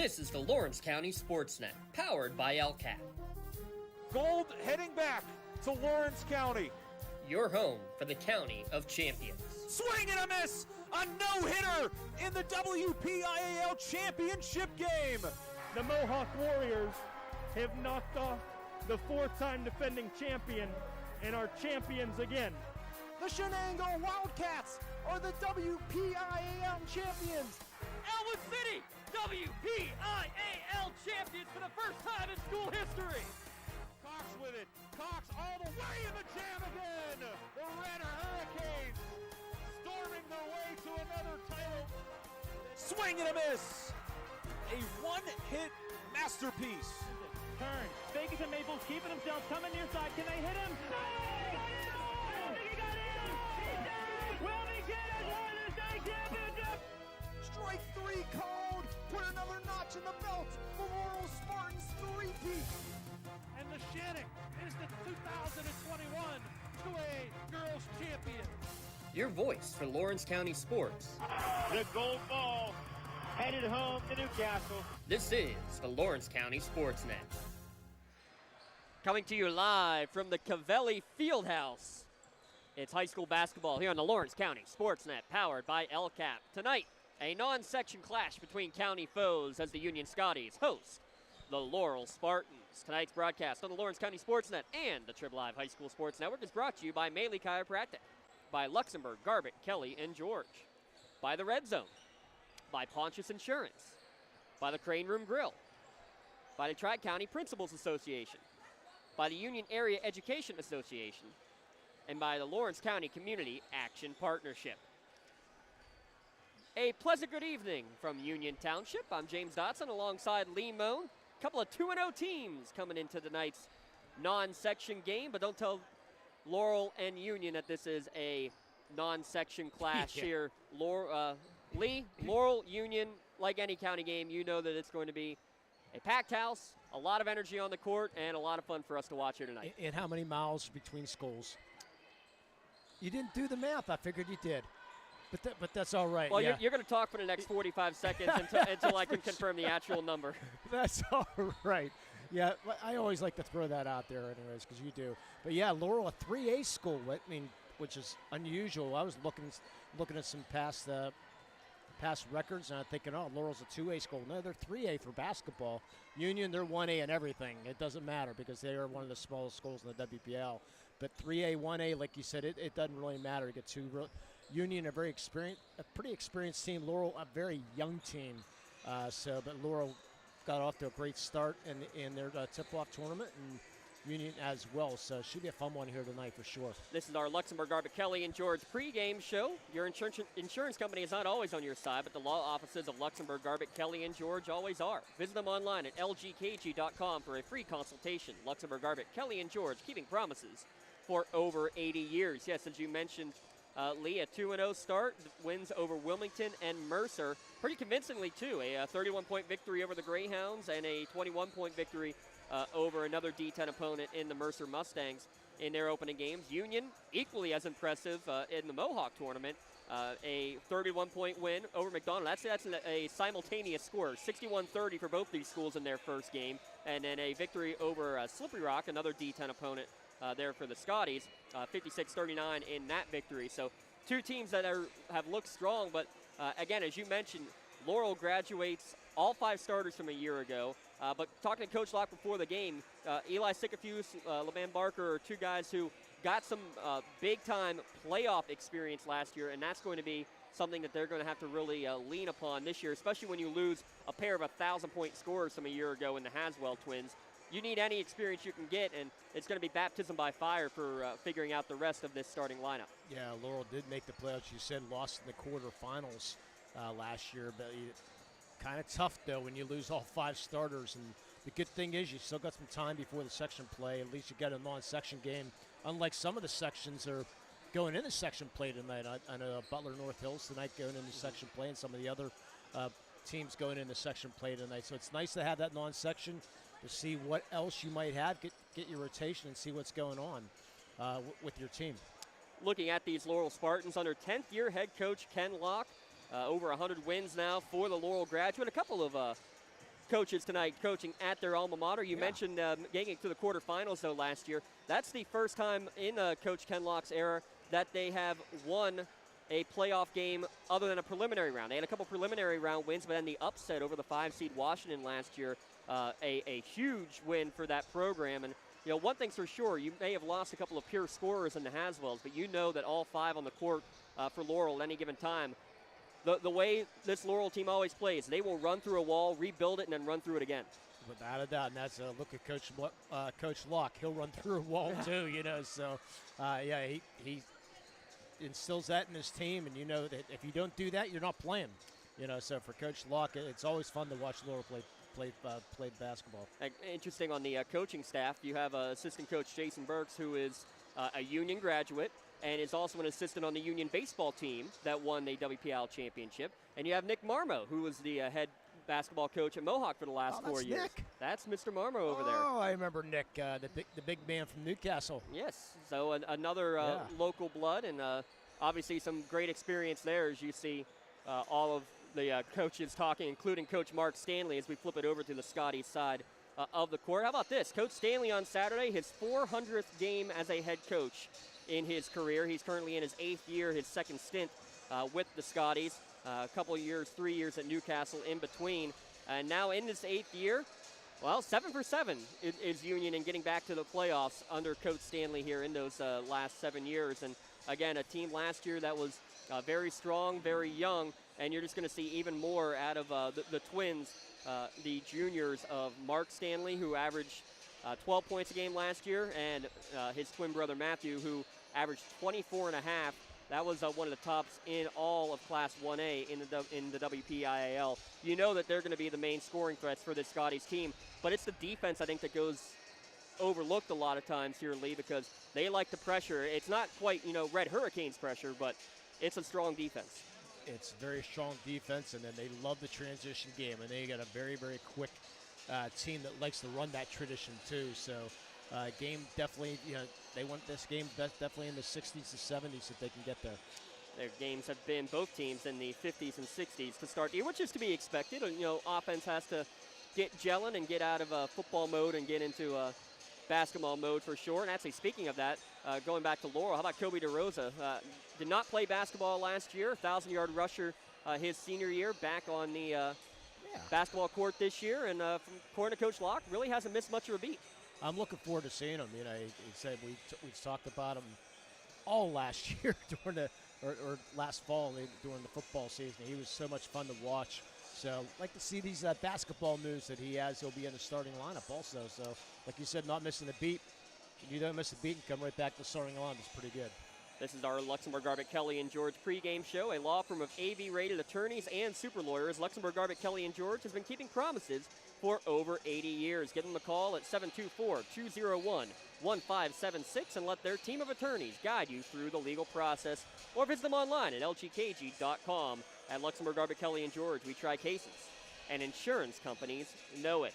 This is the Lawrence County SportsNet, powered by LCAP. Gold heading back to Lawrence County. Your home for the County of Champions. Swing and a miss! A no-hitter in the WPIAL championship game! The Mohawk Warriors have knocked off the four-time defending champion and are champions again. The Shenango Wildcats are the WPIAL champions! Elwood City, WPIAL champions for the first time in school history! Cox with it. Cox all the way in the jam again! The Red Hurricanes storming their way to another title. Swing and a miss! A one-hit masterpiece. Turn. Vegas and Maples keeping themselves coming near side. Can they hit him? No! He got in! Will he get it? Won the state championship! Strike three called. Put another notch in the belt for Laurel Spartans three-peat. And the Shannock is the 2021 2A Girls Champion. Your voice for Lawrence County sports. The gold ball headed home to Newcastle. This is the Lawrence County SportsNet. Coming to you live from the Cavelli Fieldhouse. It's high school basketball here on the Lawrence County SportsNet, powered by LCAP. Tonight, a non-section clash between county foes as the Union Scotties host the Laurel Spartans. Tonight's broadcast on the Lawrence County SportsNet and the Trib Live High School Sports Network is brought to you by Maley Chiropractic, by Luxembourg, Garbutt, Kelly, and George, by the Red Zone, by Pontius Insurance, by the Crane Room Grill, by the Tri-County Principals Association, by the Union Area Education Association, and by the Lawrence County Community Action Partnership. A pleasant good evening from Union Township. I'm James Dotson alongside Lee Moan. A couple of 2-0 teams coming into tonight's non-section game, but don't tell Laurel and Union that this is a non-section clash here. Lee, Laurel, Union, like any county game, you know that it's going to be a packed house, a lot of energy on the court, and a lot of fun for us to watch here tonight. And how many miles between schools? You didn't do the math. I figured you did. But that's all right. Well, yeah. you're going to talk for the next 45 seconds until I can confirm the actual number. That's all right. Yeah, I always like to throw that out there anyways because you do. But, yeah, Laurel, a 3A school, I mean, which is unusual. I was looking at some past records, and I'm thinking, oh, Laurel's a 2A school. No, they're 3A for basketball. Union, they're 1A in everything. It doesn't matter because they are one of the smallest schools in the WPL. But 3A, 1A, like you said, it doesn't really matter. You get two Union, a pretty experienced team. Laurel, a very young team. But Laurel got off to a great start in their tip-off tournament, and Union as well. So it should be a fun one here tonight for sure. This is our Luxembourg, Garbutt, Kelly, and George pregame show. Your insurance company is not always on your side, but the law offices of Luxembourg, Garbutt, Kelly, and George always are. Visit them online at lgkg.com for a free consultation. Luxembourg, Garbutt, Kelly, and George, keeping promises for over 80 years. Yes, as you mentioned, Lee, a 2-0 start, wins over Wilmington and Mercer. Pretty convincingly, too. A 31-point victory over the Greyhounds and a 21-point victory over another D10 opponent in the Mercer Mustangs in their opening games. Union, equally as impressive in the Mohawk tournament. A 31-point win over McDonald. That's a simultaneous score, 61-30 for both these schools in their first game. And then a victory over Slippery Rock, another D10 opponent there for the Scotties, 56-39 in that victory. So two teams that have looked strong, but again, as you mentioned, Laurel graduates all 5 starters from a year ago. But talking to Coach Locke before the game, Eli Sycophus, LeVan Barker are two guys who got some big-time playoff experience last year, and that's going to be something that they're going to have to really lean upon this year, especially when you lose a pair of 1,000-point scorers from a year ago in the Haswell twins. You need any experience you can get, and it's going to be baptism by fire for figuring out the rest of this starting lineup. Yeah, Laurel did make the playoffs. You said lost in the quarterfinals last year, but kind of tough, though, when you lose all 5 starters. And the good thing is you still got some time before the section play. At least you got a non-section game, unlike some of the sections are going into section play tonight. I know Butler North Hills tonight going into section play, and some of the other teams going into section play tonight. So it's nice to have that non-section to see what else you might have, get your rotation and see what's going on with your team. Looking at these Laurel Spartans under 10th year head coach Ken Locke, over 100 wins now for the Laurel graduate. A couple of coaches tonight coaching at their alma mater. You mentioned getting to the quarterfinals, though, last year. That's the first time in Coach Ken Locke's era that they have won a playoff game other than a preliminary round. They had a couple preliminary round wins, but then the upset over the 5-seed Washington last year, a huge win for that program. And, one thing's for sure, you may have lost a couple of pure scorers in the Haswells, but you know that all 5 on the court for Laurel at any given time, the way this Laurel team always plays, they will run through a wall, rebuild it, and then run through it again. Without a doubt, and that's a look at Coach Locke. He'll run through a wall too, So, he instills that in his team, and you know that if you don't do that, you're not playing. So for Coach Locke, it's always fun to watch Laurel play basketball. Interesting on the coaching staff, you have assistant coach Jason Burks, who is a Union graduate and is also an assistant on the Union baseball team that won the WPIAL championship. And you have Nick Marmo, who was the head basketball coach at Mohawk for the last 4 years. Nick. That's Mr. Marmo over there. Oh, I remember Nick, the big man from Newcastle. Yes, so another local blood, and obviously some great experience there as you see all of the coaches talking, including Coach Mark Stanley, as we flip it over to the Scotties side of the court. How about this? Coach Stanley on Saturday, his 400th game as a head coach in his career. He's currently in his 8th year, his second stint with the Scotties. A couple of years, 3 years at Newcastle in between. And now in his 8th year, well, 7 for 7 is Union and getting back to the playoffs under Coach Stanley here in those last 7 years. And again, a team last year that was very strong, very young, and you're just going to see even more out of the twins, the juniors of Mark Stanley, who averaged 12 points a game last year, and his twin brother Matthew, who averaged 24 and a half. That was one of the tops in all of Class 1A in the WPIAL. You know that they're going to be the main scoring threats for this Scotties team, but it's the defense, I think, that goes overlooked a lot of times here, Lee, because they like the pressure. It's not quite, Red Hurricanes pressure, but it's a strong defense. It's a very strong defense, and then they love the transition game, and they got a very, very quick team that likes to run that tradition too. So game definitely, they want this game definitely in the 60s to 70s if they can get there. Their games have been, both teams, in the 50s and 60s to start the year, which is to be expected. Offense has to get gelling and get out of football mode and get into basketball mode for sure. And actually, speaking of that, going back to Laurel, how about Kobe DeRosa? Did not play basketball last year, 1,000-yard rusher his senior year, back on the basketball court this year. And from according to Coach Locke, really hasn't missed much of a beat. I'm looking forward to seeing him. He said we talked about him all last year during or last fall during the football season. He was so much fun to watch. So I'd like to see these basketball moves that he has. He'll be in the starting lineup also. So like you said, not missing a beat. If you don't miss a beat and come right back to the starting lineup, it's pretty good. This is our Luxembourg Garbett Kelly and George pregame show, a law firm of AV-rated attorneys and super lawyers. Luxembourg Garbett Kelly and George has been keeping promises for over 80 years. Give them a call at 724-201-1576 and let their team of attorneys guide you through the legal process, or visit them online at lgkg.com. At Luxembourg Garbett Kelly and George, we try cases, and insurance companies know it.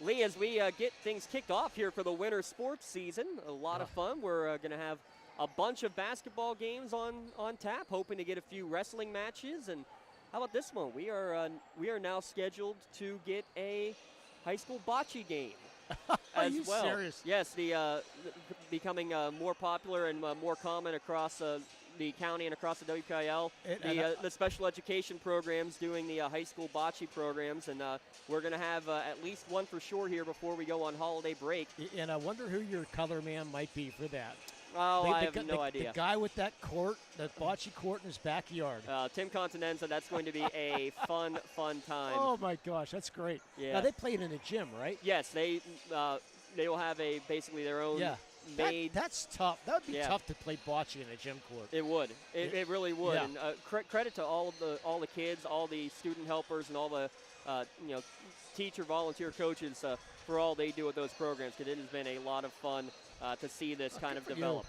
Lee, as we get things kicked off here for the winter sports season, a lot of fun. We're going to have a bunch of basketball games on tap, hoping to get a few wrestling matches. And how about this one? We are now scheduled to get a high school bocce game as well. Serious? Yes, the becoming more popular and more common across the county and across the WPIAL. The special education programs doing the high school bocce programs, and we're going to have at least one for sure here before we go on holiday break. And I wonder who your color man might be for that. Oh, I have no idea. The guy with that court, that bocce court in his backyard. Tim Continenza, that's going to be a fun time. Oh, my gosh, that's great. Yeah. Now, they played in a gym, right? Yes, they will have basically their own made. That's tough. That would be tough to play bocce in a gym court. It would. It really would. Yeah. And credit to all the kids, all the student helpers, and all the teacher, volunteer coaches for all they do with those programs, because it has been a lot of fun to see this kind of develop.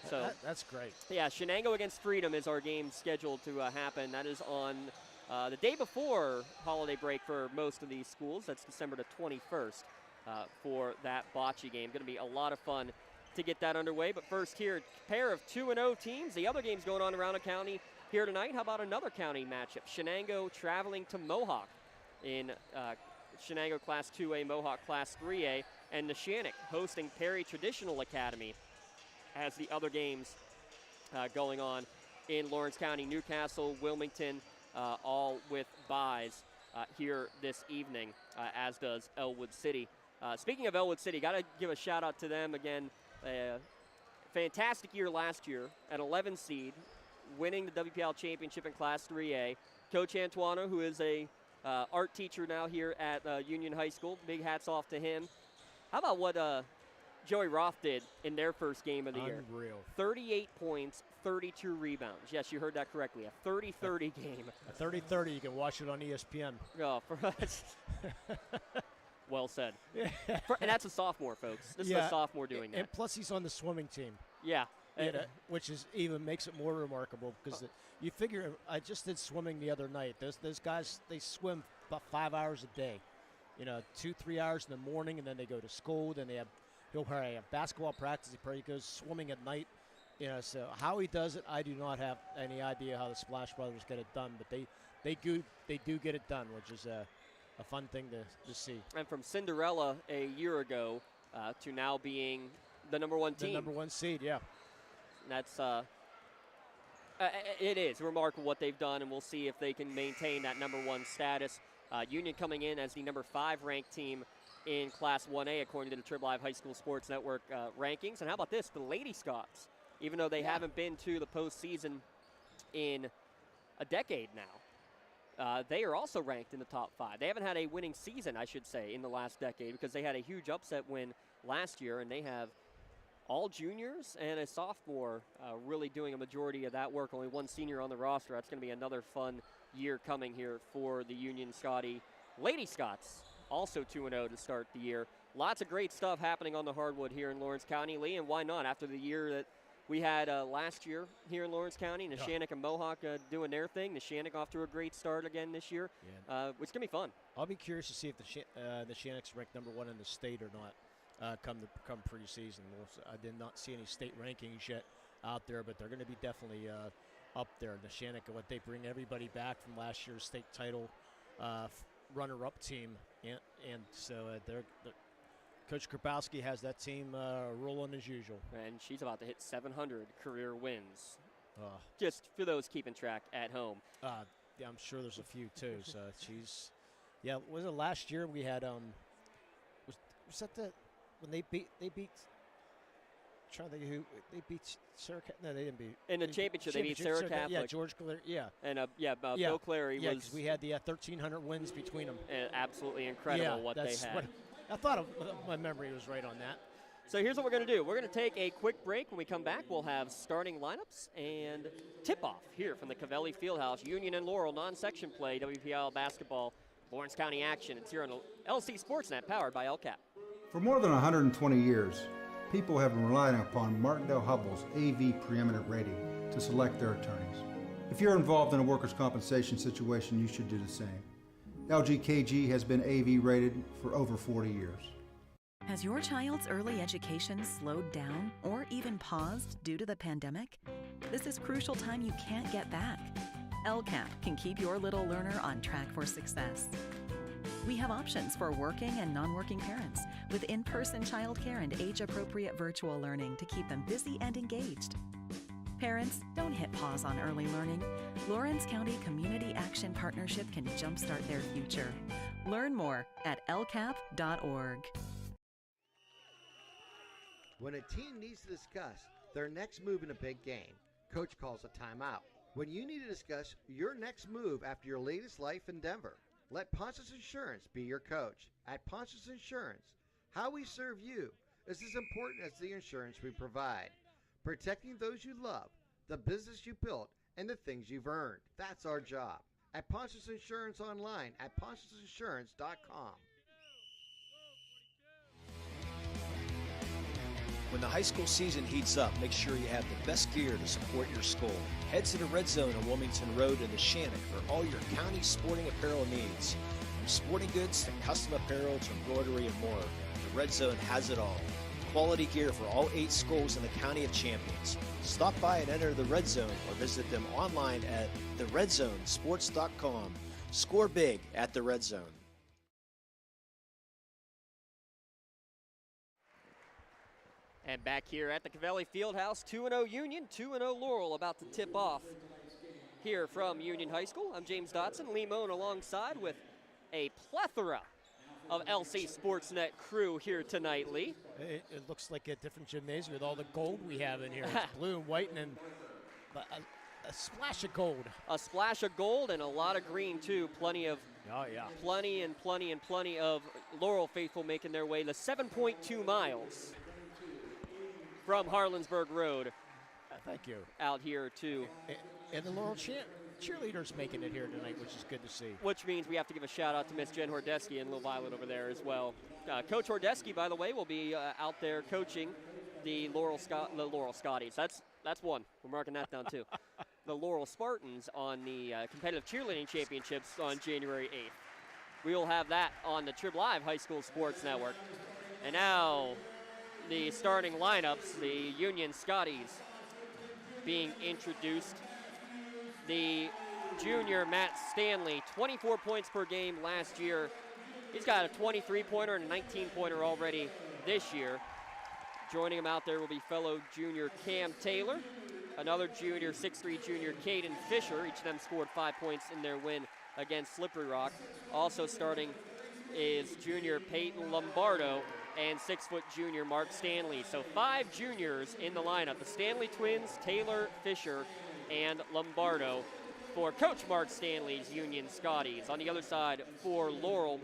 So that's great. Yeah, Shenango against Freedom is our game scheduled to happen. That is on the day before holiday break for most of these schools. That's December the 21st for that bocce game. Going to be a lot of fun to get that underway. But first here, a pair of 2-0 teams. The other games going on around the county here tonight. How about another county matchup? Shenango traveling to Mohawk in Shenango Class 2A, Mohawk Class 3A, and Neshannock hosting Perry Traditional Academy as the other games going on in Lawrence County. Newcastle, Wilmington, all with byes here this evening, as does Elwood City. Speaking of Elwood City, got to give a shout out to them again. Fantastic year last year at 11 seed, winning the WPIAL championship in Class 3A. Coach Antuano, who is a art teacher now here at Union High School, big hats off to him. How about what Joey Roth did in their first game of the year? Unreal. 38 points, 32 rebounds. Yes, you heard that correctly. A 30-30 game. A 30-30, you can watch it on ESPN. Oh, for us. Well said. And that's a sophomore, folks. This is a sophomore doing that. And plus, he's on the swimming team. Yeah. Which is even makes it more remarkable because you figure, I just did swimming the other night. Those guys, they swim about 5 hours a day. 2-3 hours in the morning, and then they go to school. Then he'll probably have basketball practice. He probably goes swimming at night. So how he does it, I do not have any idea how the Splash Brothers get it done, but they do get it done, which is a fun thing to see. And from Cinderella a year ago to now being the number one team. The number one seed, yeah. That's it is remarkable what they've done, and we'll see if they can maintain that number one status. Union coming in as the number 5 ranked team in Class 1A according to the Triple Live High School Sports Network rankings. And how about this? The Lady Scots, even though they haven't been to the postseason in a decade now, they are also ranked in the top 5. They haven't had a winning season, I should say, in the last decade because they had a huge upset win last year, and they have all juniors and a sophomore really doing a majority of that work. Only one senior on the roster. That's going to be another fun year coming here for the Union Scotty Lady Scots. Also 2-0 to start the year. Lots of great stuff happening on the hardwood here in Lawrence County, Lee, and why not? After the year that we had last year here in Lawrence County, Neshannock and Mohawk doing their thing. Neshannock off to a great start again this year, which is going to be fun. I'll be curious to see if the Neshannock's ranked number 1 in the state or not come preseason. I did not see any state rankings yet out there, but they're going to be definitely up there. Neshannock, what they bring everybody back from last year's state title runner-up team, and so they're Coach Krapowski has that team rolling as usual. And she's about to hit 700 career wins. Just for those keeping track at home. Yeah, I'm sure there's a few too. So she's, was it last year we had was that when they beat trying to think who they beat Sarah? No, they didn't beat. In the championship, they beat Sarah Catholic. Yeah, George Clary. Yeah. And Bill Clary was. Yeah, because we had the 1,300 wins between them. Absolutely incredible what they had. I thought my memory was right on that. So here's what we're going to do. We're going to take a quick break. When we come back, we'll have starting lineups and tip-off here from the Cavelli Fieldhouse. Union and Laurel non-section play, WPIAL basketball, Lawrence County action. It's here on LC SportsNet, powered by LCAP. For more than 120 years, people have been relying upon Martindale Hubbell's AV preeminent rating to select their attorneys. If you're involved in a workers' compensation situation, you should do the same. LGKG has been AV rated for over 40 years. Has your child's early education slowed down or even paused due to the pandemic? This is crucial time you can't get back. LCAP can keep your little learner on track for success. We have options for working and non-working parents with in-person childcare and age-appropriate virtual learning to keep them busy and engaged. Parents, don't hit pause on early learning. Lawrence County Community Action Partnership can jumpstart their future. Learn more at lcap.org. When a team needs to discuss their next move in a big game, Coach calls a timeout. When you need to discuss your next move after your latest life endeavor, let Ponce's Insurance be your coach. At Ponce's Insurance, how we serve you is as important as the insurance we provide. Protecting those you love, the business you built, and the things you've earned. That's our job. At Ponce's Insurance online at poncesinsurance.com. When the high school season heats up, make sure you have the best gear to support your school. Head to the Red Zone on Wilmington Road in Neshannock for all your county sporting apparel needs. From sporting goods to custom apparel to embroidery and more, the Red Zone has it all. Quality gear for all 8 schools in the County of Champions. Stop by and enter the Red Zone or visit them online at theredzonesports.com. Score big at the Red Zone. And back here at the Cavelli Fieldhouse, 2-0 Union, 2-0 Laurel about to tip off here from Union High School. I'm James Dotson, Lee Moan alongside with a plethora of LC Sportsnet crew here tonight, Lee. It looks like a different gymnasium with all the gold we have in here. It's blue and white and then a splash of gold. A splash of gold and a lot of green too. Plenty of plenty of Laurel faithful making their way the 7.2 miles from Harlansburg Road. Thank you. Out here to. And the Laurel cheerleaders making it here tonight, which is good to see. Which means we have to give a shout out to Miss Jen Hordesky and Lil Violet over there as well. Coach Hordesky, by the way, will be out there coaching the Laurel Scotties. That's one. We're marking that down too. The Laurel Spartans on the competitive cheerleading championships on January 8th. We will have that on the Trib Live High School Sports Network. And now the starting lineups, the Union Scotties being introduced. The junior Matt Stanley, 24 points per game last year. He's got a 23-pointer and a 19-pointer already this year. Joining him out there will be fellow junior Cam Taylor, another junior, 6'3" junior Caden Fisher. Each of them scored 5 points in their win against Slippery Rock. Also starting is junior Peyton Lombardo and 6' junior Mark Stanley. So 5 juniors in the lineup. The Stanley twins, Taylor, Fisher, and Lombardo for Coach Mark Stanley's Union Scotties. On the other side for Laurel,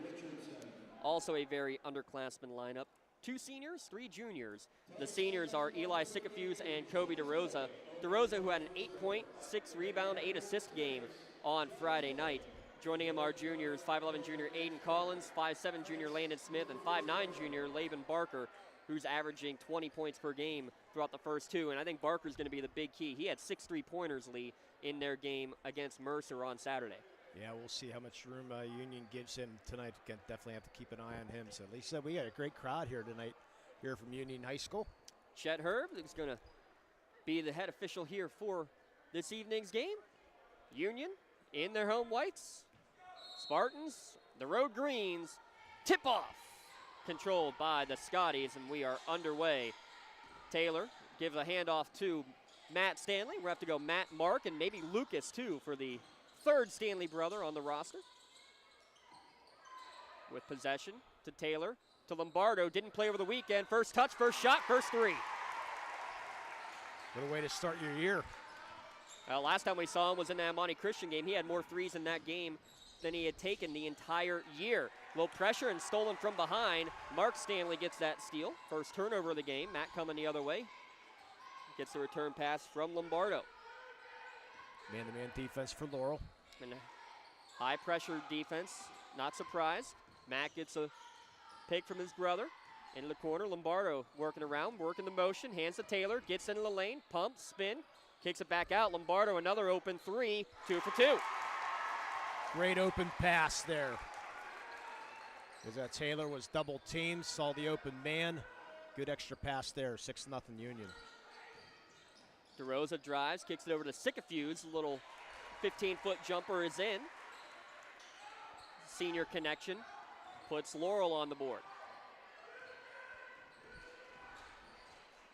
also a very underclassmen lineup. 2 seniors, 3 juniors. The seniors are Eli Sycophus and Kobe DeRosa. DeRosa, who had an 8-point, 6-rebound, 8-assist game on Friday night. Joining him are juniors, 5'11" junior Aiden Collins, 5'7" junior Landon Smith, and 5'9" junior Laban Barker, who's averaging 20 points per game throughout the first 2. And I think Barker's going to be the big key. He had 6 3-pointers, Lee, in their game against Mercer on Saturday. Yeah, we'll see how much room Union gives him tonight. Definitely have to keep an eye on him. So, Lisa, we got a great crowd here tonight, here from Union High School. Chet Herb is going to be the head official here for this evening's game. Union in their home whites. Spartans, the road greens. Tip-off controlled by the Scotties, and we are underway. Taylor gives a handoff to Matt Stanley. We'll have to go Matt, Mark, and maybe Lucas, too, for the 3rd Stanley brother on the roster. With possession to Taylor, to Lombardo. Didn't play over the weekend. First touch, first shot, first 3. What a way to start your year. Last time we saw him was in the Amani Christian game. He had more 3s in that game than he had taken the entire year. Low pressure and stolen from behind. Mark Stanley gets that steal. First turnover of the game. Matt coming the other way. Gets the return pass from Lombardo. Man-to-man defense for Laurel. And high pressure defense. Not surprised. Matt gets a pick from his brother. Into the corner. Lombardo working around, working the motion. Hands to Taylor. Gets into the lane. Pump, spin. Kicks it back out. Lombardo another open 3. 2 for 2. Great open pass there. As that Taylor was double teamed, saw the open man. Good extra pass there, 6-0 Union. DeRosa drives, kicks it over to Sycophus. Little 15-foot jumper is in. Senior connection puts Laurel on the board.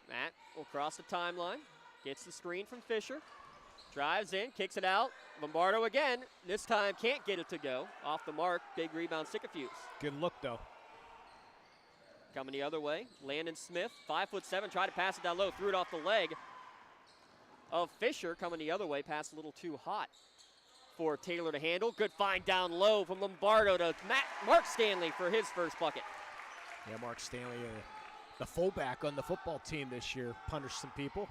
Matt will cross the timeline, gets the screen from Fisher. Drives in, kicks it out. Lombardo again. This time can't get it to go. Off the mark, big rebound, Sycophus. Good look, though. Coming the other way, Landon Smith, 5'7", tried to pass it down low, threw it off the leg of Fisher. Coming the other way, passed a little too hot for Taylor to handle. Good find down low from Lombardo to Mark Stanley for his first bucket. Yeah, Mark Stanley, the fullback on the football team this year, punished some people.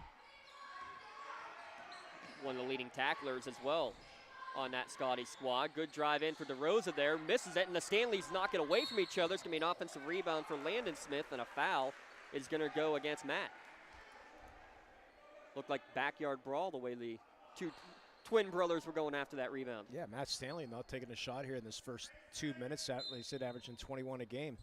One of the leading tacklers as well on that Scotty squad. Good drive in for DeRosa there. Misses it, and the Stanleys knock it away from each other. It's going to be an offensive rebound for Landon Smith, and a foul is going to go against Matt. Looked like backyard brawl the way the 2 twin brothers were going after that rebound. Yeah, Matt Stanley now taking a shot here in this first 2 minutes. They said averaging 21 a game.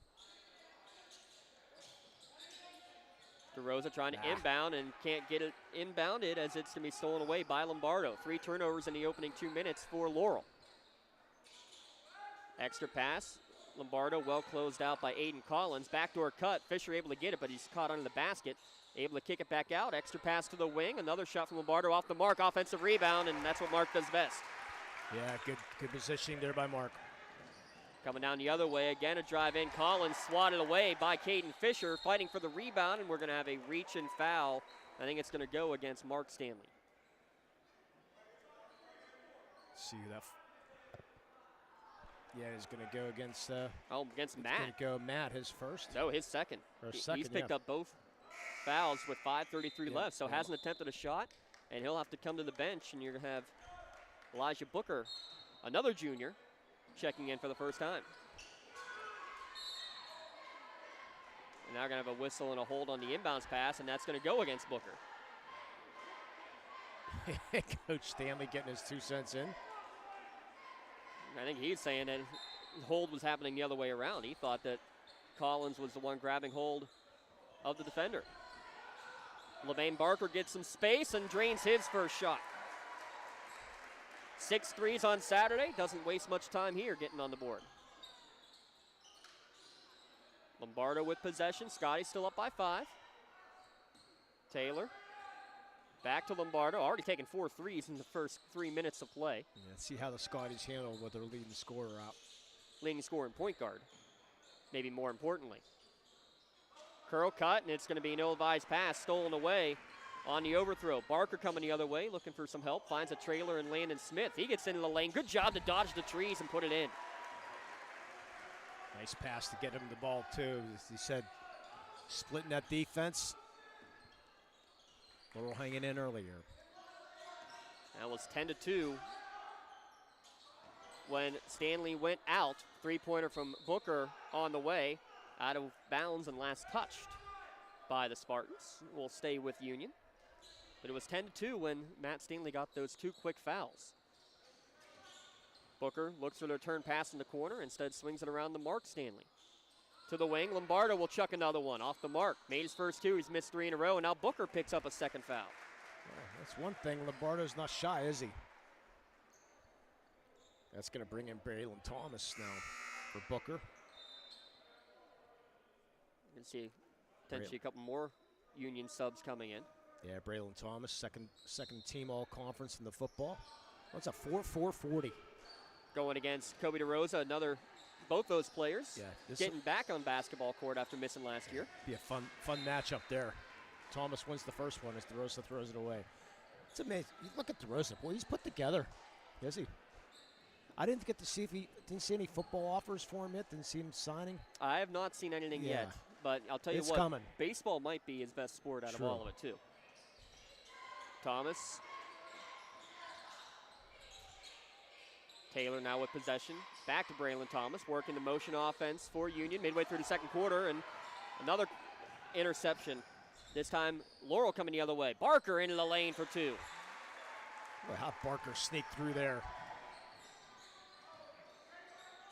DeRosa trying to inbound and can't get it inbounded as it's going to be stolen away by Lombardo. 3 turnovers in the opening 2 minutes for Laurel. Extra pass. Lombardo well closed out by Aiden Collins. Backdoor cut. Fisher able to get it, but he's caught under the basket. able to kick it back out. Extra pass to the wing. Another shot from Lombardo off the mark. Offensive rebound, and that's what Mark does best. Yeah, good positioning there by Mark. Coming down the other way, again a drive in. Collins swatted away by Caden Fisher, fighting for the rebound, and we're going to have a reach and foul. I think it's going to go against Mark Stanley. See that. Yeah, he's going to go against. Against Matt. Going to go Matt, his first. No, his second. He's picked up both fouls with 5:33 left, so hasn't attempted a shot, and he'll have to come to the bench, and you're going to have Elijah Booker, another junior, checking in for the first time. And now we're going to have a whistle and a hold on the inbounds pass, and that's going to go against Booker. Coach Stanley getting his 2 cents in. I think he's saying that the hold was happening the other way around. He thought that Collins was the one grabbing hold of the defender. LeVane Barker gets some space and drains his first shot. 6 threes on Saturday. Doesn't waste much time here getting on the board. Lombardo with possession. Scotty still up by 5. Taylor. Back to Lombardo. Already taken 4 threes in the first 3 minutes of play. Yeah, see how the Scotties handle with their leading scorer out. Leading scorer and point guard. Maybe more importantly. Curl cut, and it's going to be an ill-advised pass stolen away on the overthrow. Barker coming the other way, looking for some help. Finds a trailer in Landon Smith. He gets into the lane. Good job to dodge the trees and put it in. Nice pass to get him the ball, too. As he said, splitting that defense. Laurel hanging in earlier. That was 10-2 when Stanley went out. 3-pointer from Booker on the way. Out of bounds and last touched by the Spartans. Will stay with Union. But it was 10-2 when Matt Stanley got those 2 quick fouls. Booker looks for the return pass in the corner. Instead swings it around to Mark Stanley. To the wing, Lombardo will chuck another one off the mark. Made his first 2, he's missed 3 in a row, and now Booker picks up a second foul. Well, that's one thing, Lombardo's not shy, is he? That's going to bring in Braylon Thomas now for Booker. You can see potentially a couple more Union subs coming in. Yeah, Braylon Thomas, second team all-conference in the football. What's a 4.40? Going against Kobe DeRosa, both those players yeah, getting back on basketball court after missing last year. Be a fun matchup there. Thomas wins the first one as DeRosa throws it away. It's amazing. You look at DeRosa, boy, he's put together. Is he? I didn't get to see didn't see any football offers for him yet. Didn't see him signing. I have not seen anything yet, but I'll tell you it's what, coming. Baseball might be his best sport out of all of it too. Thomas. Taylor now with possession. Back to Braylon Thomas, working the motion offense for Union midway through the second quarter, and another interception. This time, Laurel coming the other way. Barker into the lane for 2. Well, how Barker sneaked through there.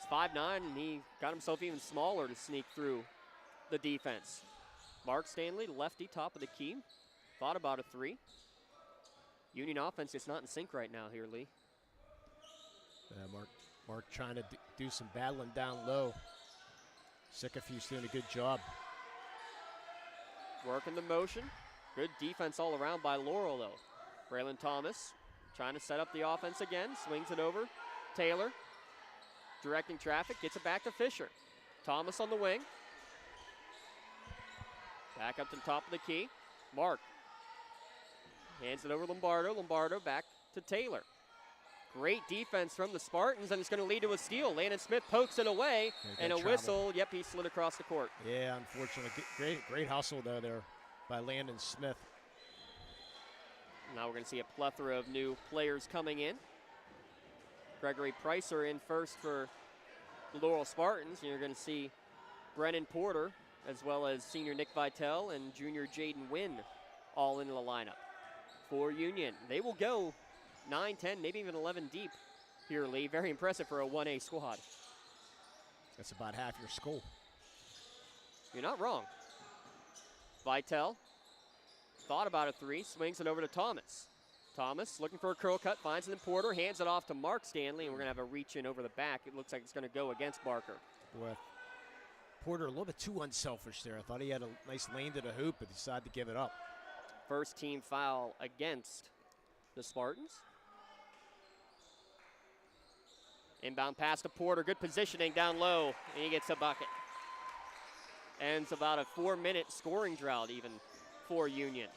He's 5'9", and he got himself even smaller to sneak through the defense. Mark Stanley, lefty, top of the key. Thought about a 3. Union offense is not in sync right now here, Lee. Mark trying to do some battling down low. Sycophus doing a good job. Working the motion. Good defense all around by Laurel, though. Braylon Thomas trying to set up the offense again. Swings it over. Taylor directing traffic. Gets it back to Fisher. Thomas on the wing. Back up to the top of the key. Mark hands it over Lombardo. Lombardo back to Taylor. Great defense from the Spartans, and it's going to lead to a steal. Landon Smith pokes it away, and a whistle. Yep, he slid across the court. Yeah, unfortunately. Great hustle, though, there by Landon Smith. Now we're going to see a plethora of new players coming in. Gregory Pricer in first for the Laurel Spartans, and you're going to see Brennan Porter, as well as senior Nick Vitale and junior Jaden Wynn all into the lineup for Union. They will go 9, 10, maybe even 11 deep here, Lee. Very impressive for a 1A squad. That's about half your school. You're not wrong. Vitale thought about a 3, swings it over to Thomas. Thomas looking for a curl cut, finds it in Porter, hands it off to Mark Stanley, and we're going to have a reach in over the back. It looks like it's going to go against Barker. Boy, Porter a little bit too unselfish there. I thought he had a nice lane to the hoop, but decided to give it up. First team foul against the Spartans. Inbound pass to Porter. Good positioning down low, and he gets a bucket. Ends about a 4-minute scoring drought even for Union.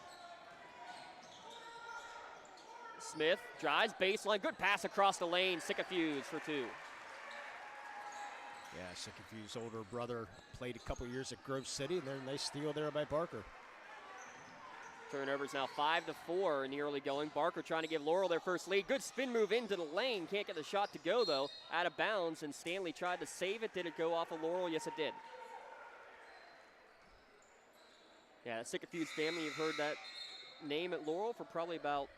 Smith drives baseline. Good pass across the lane. Sycophus for 2. Yeah, Sycophus' older brother played a couple years at Grove City, and there's a nice steal there by Barker. Turnovers now 5-4 in the early going. Barker trying to give Laurel their first lead. Good spin move into the lane. Can't get the shot to go, though. Out of bounds, and Stanley tried to save it. Did it go off of Laurel? Yes, it did. Yeah, the Sycophus family, you've heard that name at Laurel for probably about,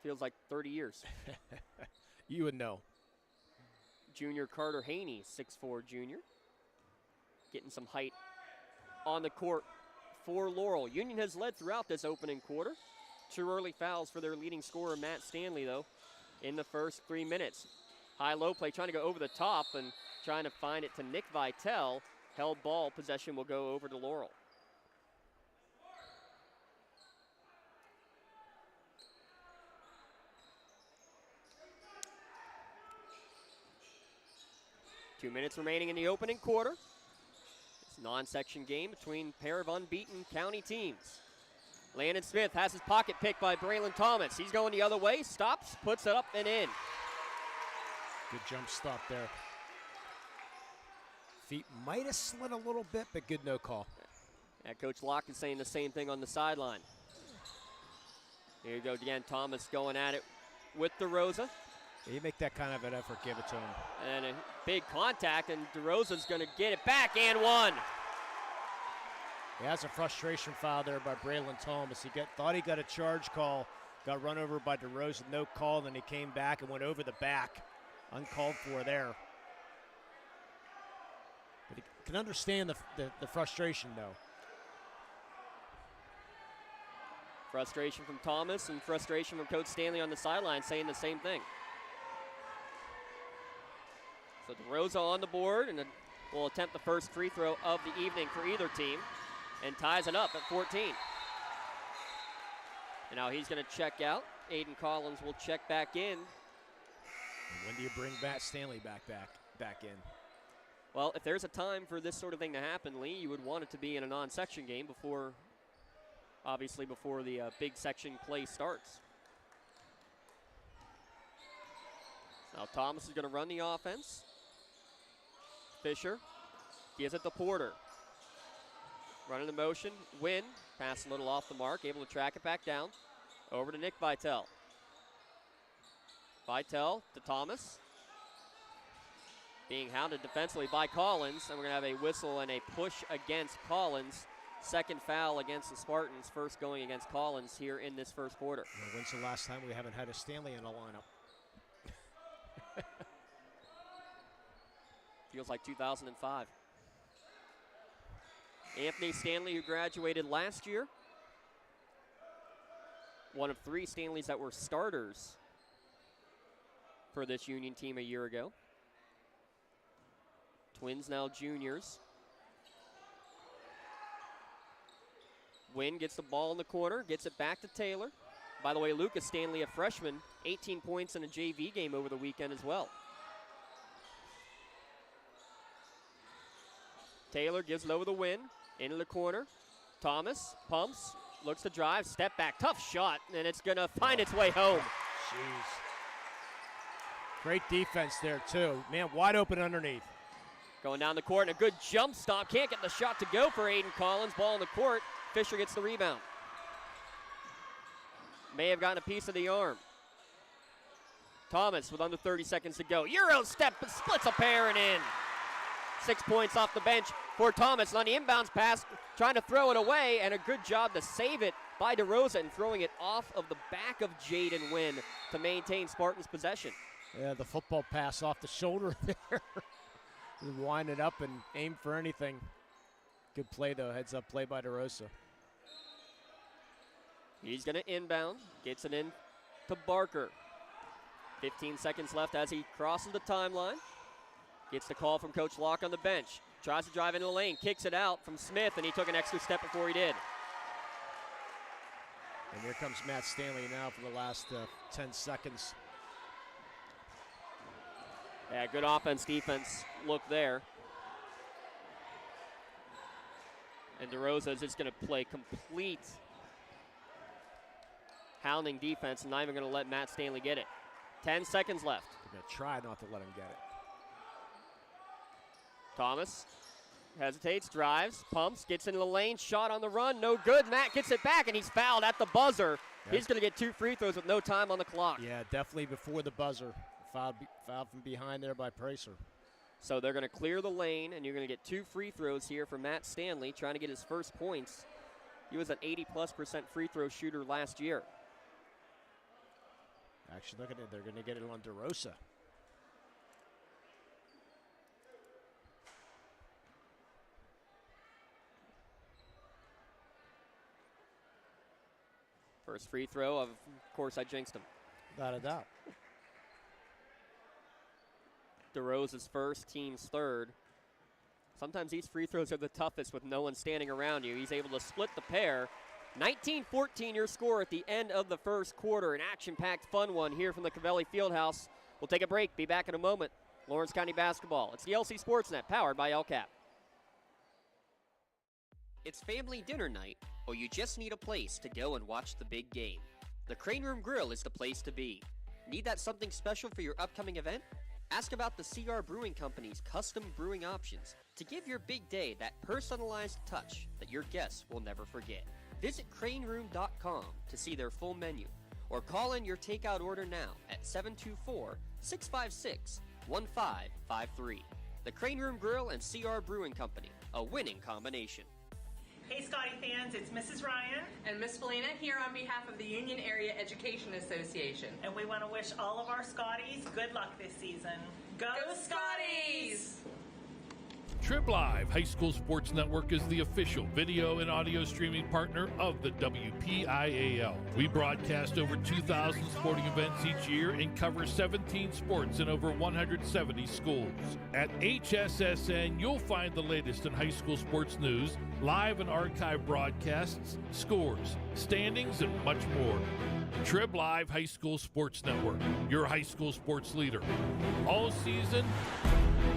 feels like 30 years. You would know. Junior Carter Haney, 6'4" junior. Getting some height on the court for Laurel. Union has led throughout this opening quarter. 2 early fouls for their leading scorer, Matt Stanley, though, in the first 3 minutes. High-low play, trying to go over the top and trying to find it to Nick Vitale. Held ball, possession will go over to Laurel. Two minutes remaining in the opening quarter. It's a non-section game between a pair of unbeaten county teams. Landon Smith has his pocket picked by Braylon Thomas. He's going the other way, stops, puts it up and in. Good jump stop there. Feet might have slid a little bit, but good no call. Yeah, Coach Locke is saying the same thing on the sideline. Here you go again, Thomas going at it with DeRosa. You make that kind of an effort, give it to him. And a big contact, and DeRosa's going to get it back and one. He has a frustration foul there by Braylon Thomas. Thought he got a charge call, got run over by DeRosa, no call, then he came back and went over the back. Uncalled for there. But he can understand the frustration, though. Frustration from Thomas and frustration from Coach Stanley on the sideline saying the same thing. So DeRosa on the board and will attempt the first free throw of the evening for either team and ties it up at 14. And now he's going to check out. Aiden Collins will check back in. And when do you bring Matt Stanley back in? Well, if there's a time for this sort of thing to happen, Lee, you would want it to be in a non-section game before the big section play starts. Now Thomas is going to run the offense. Fisher gives it to Porter. Running the motion, Wynn, pass a little off the mark, able to track it back down. Over to Nick Vitale. Vitale to Thomas. Being hounded defensively by Collins, and we're going to have a whistle and a push against Collins. Second foul against the Spartans, first going against Collins here in this first quarter. Well, when's the last time we haven't had a Stanley in a lineup? Feels like 2005. Anthony Stanley, who graduated last year. One of 3 Stanleys that were starters for this Union team a year ago. Twins now juniors. Wynn gets the ball in the corner, gets it back to Taylor. By the way, Lucas Stanley, a freshman, 18 points in a JV game over the weekend as well. Taylor gives it over the Wynn, into the corner. Thomas pumps, looks to drive, step back, tough shot, and it's going to find its way home. Jeez. Great defense there, too. Man, wide open underneath. Going down the court, and a good jump stop. Can't get the shot to go for Aiden Collins. Ball in the court. Fisher gets the rebound. May have gotten a piece of the arm. Thomas with under 30 seconds to go. Euro step, splits a pair and in. 6 points off the bench for Thomas. And on the inbounds pass, trying to throw it away, and a good job to save it by DeRosa and throwing it off of the back of Jaden Wynn to maintain Spartans' possession. Yeah, the football pass off the shoulder there. Wind it up and aim for anything. Good play, though. Heads up play by DeRosa. He's going to inbound. Gets it in to Barker. 15 seconds left as he crosses the timeline. Gets the call from Coach Locke on the bench. Tries to drive into the lane, kicks it out from Smith, and he took an extra step before he did. And here comes Matt Stanley now for the last 10 seconds. Yeah, good offense, defense look there. And DeRosa is just going to play complete hounding defense and not even going to let Matt Stanley get it. 10 seconds left. They're going to try not to let him get it. Thomas hesitates, drives, pumps, gets into the lane, shot on the run, no good. Matt gets it back, and he's fouled at the buzzer. Yep. He's going to get 2 free throws with no time on the clock. Yeah, definitely before the buzzer. Fouled from behind there by Pracer. So they're going to clear the lane, and you're going to get 2 free throws here for Matt Stanley, trying to get his first points. He was an 80+% free throw shooter last year. Actually, look at it. They're going to get it on DeRosa. First free throw, of course, I jinxed him. Without a doubt. DeRosa's first, team's third. Sometimes these free throws are the toughest with no one standing around you. He's able to split the pair. 19-14 your score at the end of the first quarter. An action-packed, fun one here from the Covelli Fieldhouse. We'll take a break. Be back in a moment. Lawrence County basketball. It's the LC SportsNet, powered by LCAP. It's family dinner night, or you just need a place to go and watch the big game. The Crane Room Grill is the place to be. Need that something special for your upcoming event? Ask about the CR Brewing Company's custom brewing options to give your big day that personalized touch that your guests will never forget. Visit craneroom.com to see their full menu, or call in your takeout order now at 724-656-1553. The Crane Room Grill and CR Brewing Company, a winning combination. Hey Scotty fans, it's Mrs. Ryan and Miss Felina here on behalf of the Union Area Education Association. And we want to wish all of our Scotties good luck this season. Go Scotties! Trib Live High School Sports Network is the official video and audio streaming partner of the WPIAL. We broadcast over 2,000 sporting events each year and cover 17 sports in over 170 schools. At HSSN, you'll find the latest in high school sports news, live and archive broadcasts, scores, standings, and much more. Trib Live High School Sports Network, your high school sports leader. All season,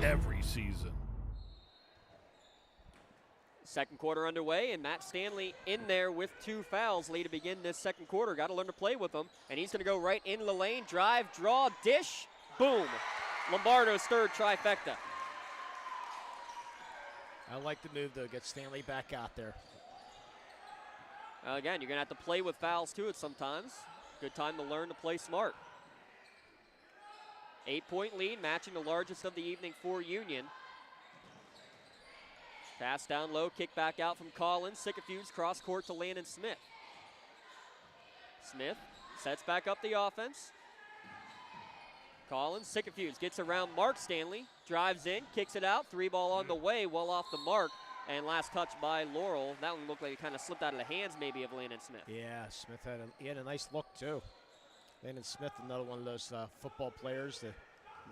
every season. Second quarter underway, and Matt Stanley in there with 2 fouls. Lee to begin this second quarter. Got to learn to play with them. And he's going to go right into the lane. Drive, draw, dish, boom. Lombardo's third trifecta. I like the move, though. Get Stanley back out there. Again, you're going to have to play with fouls to it sometimes. Good time to learn to play smart. 8-point lead, matching the largest of the evening for Union. Pass down low, kick back out from Collins. Sycophus cross court to Landon Smith. Smith sets back up the offense. Collins, Sycophus gets around Mark Stanley, drives in, kicks it out. 3-ball on the way, well off the mark. And last touch by Laurel. That one looked like it kind of slipped out of the hands maybe of Landon Smith. Yeah, Smith had a nice look too. Landon Smith, another one of those football players that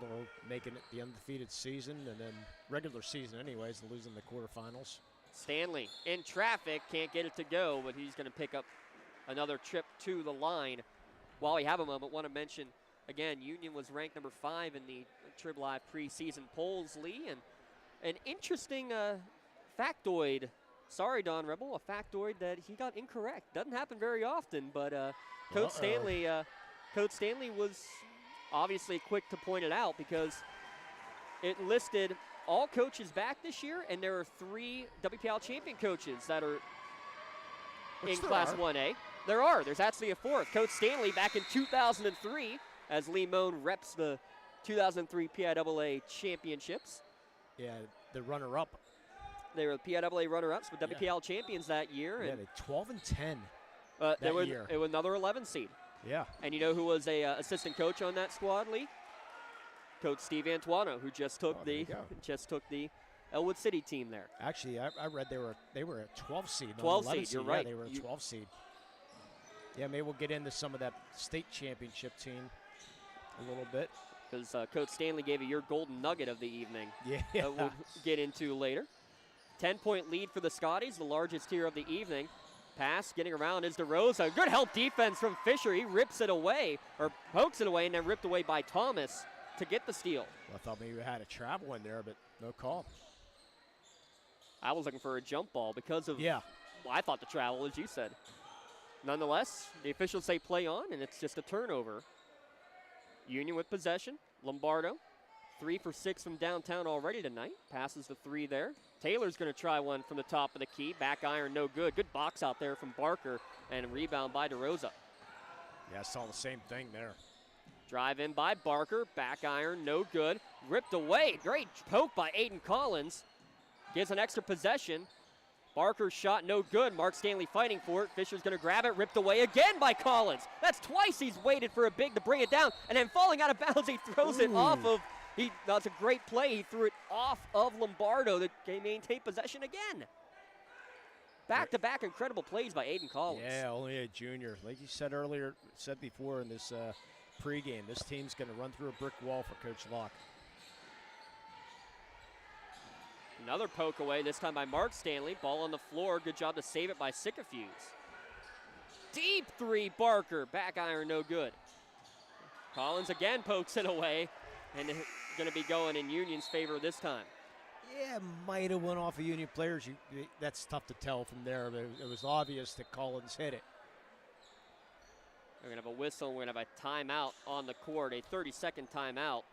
Laurel making it the undefeated season and then regular season anyways, losing the quarterfinals. Stanley in traffic, can't get it to go, but he's going to pick up another trip to the line. While we have a moment, want to mention, again, Union was ranked number 5 in the Trib Live preseason polls, Lee, and an interesting factoid. Sorry, Don Rebel, a factoid that he got incorrect. Doesn't happen very often, but Coach Stanley was obviously quick to point it out because it listed all coaches back this year, and there are 3 WPIAL champion coaches that are in Class 1A. There's actually a 4th. Coach Stanley back in 2003 as Lee Moan reps the 2003 PIAA championships. Yeah, the runner-up. They were the PIAA runner-ups with WPIAL champions that year. Yeah, and they 12-10 that year. It was another 11 seed. Yeah. And you know who was a assistant coach on that squad, Lee? Coach Steve Antuano, who just took the Elwood City team there. Actually, I read they were a 12 seed. 12 seed, you're right. Yeah, they were a 12 seed. Yeah, maybe we'll get into some of that state championship team a little bit. because Coach Stanley gave you your golden nugget of the evening. Yeah. That we'll get into later. 10-point lead for the Scotties, the largest here of the evening. Pass getting around is DeRosa. Good help defense from Fisher. He rips it away, or pokes it away, and then ripped away by Thomas to get the steal. Well, I thought maybe we had a travel in there, but no call. I was looking for a jump ball because of, well, I thought the travel, as you said. Nonetheless, the officials say play on, and it's just a turnover. Union with possession. Lombardo, 3 for 6 from downtown already tonight. Passes the 3 there. Taylor's going to try one from the top of the key. Back iron, no good. Good box out there from Barker, and a rebound by DeRosa. Yeah, I saw the same thing there. Drive in by Barker. Back iron, no good. Ripped away. Great poke by Aiden Collins. Gives an extra possession. Barker's shot, no good. Mark Stanley fighting for it. Fisher's going to grab it. Ripped away again by Collins. That's twice he's waited for a big to bring it down. And then falling out of bounds, he throws it off of. That's a great play. He threw it off of Lombardo to maintain possession again. Back-to-back incredible plays by Aiden Collins. Yeah, only a junior. Like you said earlier, said before in this pregame, this team's going to run through a brick wall for Coach Locke. Another poke away, this time by Mark Stanley. Ball on the floor. Good job to save it by Sycophuse. Deep 3, Barker. Back iron, no good. Collins again pokes it away. And going to be going in Union's favor this time. Yeah, might have went off of Union players. That's tough to tell from there, but it was obvious that Collins hit it. We're going to have a whistle. We're going to have a timeout on the court, a 30-second timeout.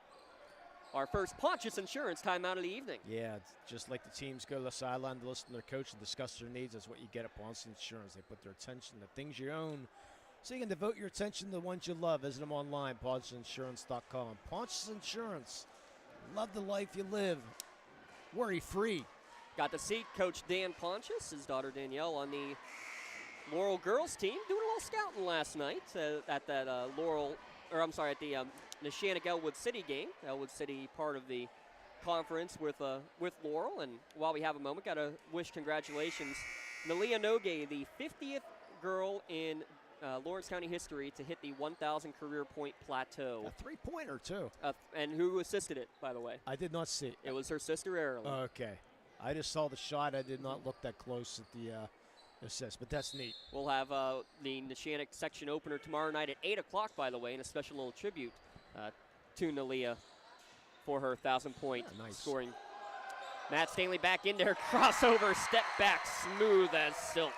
Our first Pontius Insurance timeout of the evening. Yeah, it's just like the teams go to the sideline to listen to their coach and discuss their needs. That's what you get at Pontius Insurance. They put their attention to things you own, so you can devote your attention to the ones you love. Visit them online, PontiusInsurance.com. Pontius Insurance. Love the life you live. Worry-free. Got to see Coach Dan Pontius, his daughter Danielle, on the Laurel girls team, doing a little scouting last night at that at the Neshannock Elwood City game. Elwood City part of the conference with Laurel. And while we have a moment, got to wish congratulations Nalia Noge, the 50th girl in Lawrence County history to hit the 1,000 career point plateau. A three-pointer, too. And who assisted it, by the way? I did not see it. It was her sister, Erilyn. Okay. I just saw the shot. I did not look that close at the assist, but that's neat. We'll have the Neshannock section opener tomorrow night at 8 o'clock, by the way, and a special little tribute to Nalia for her 1,000-point scoring. Matt Stanley back in there, crossover, step back, smooth as silk.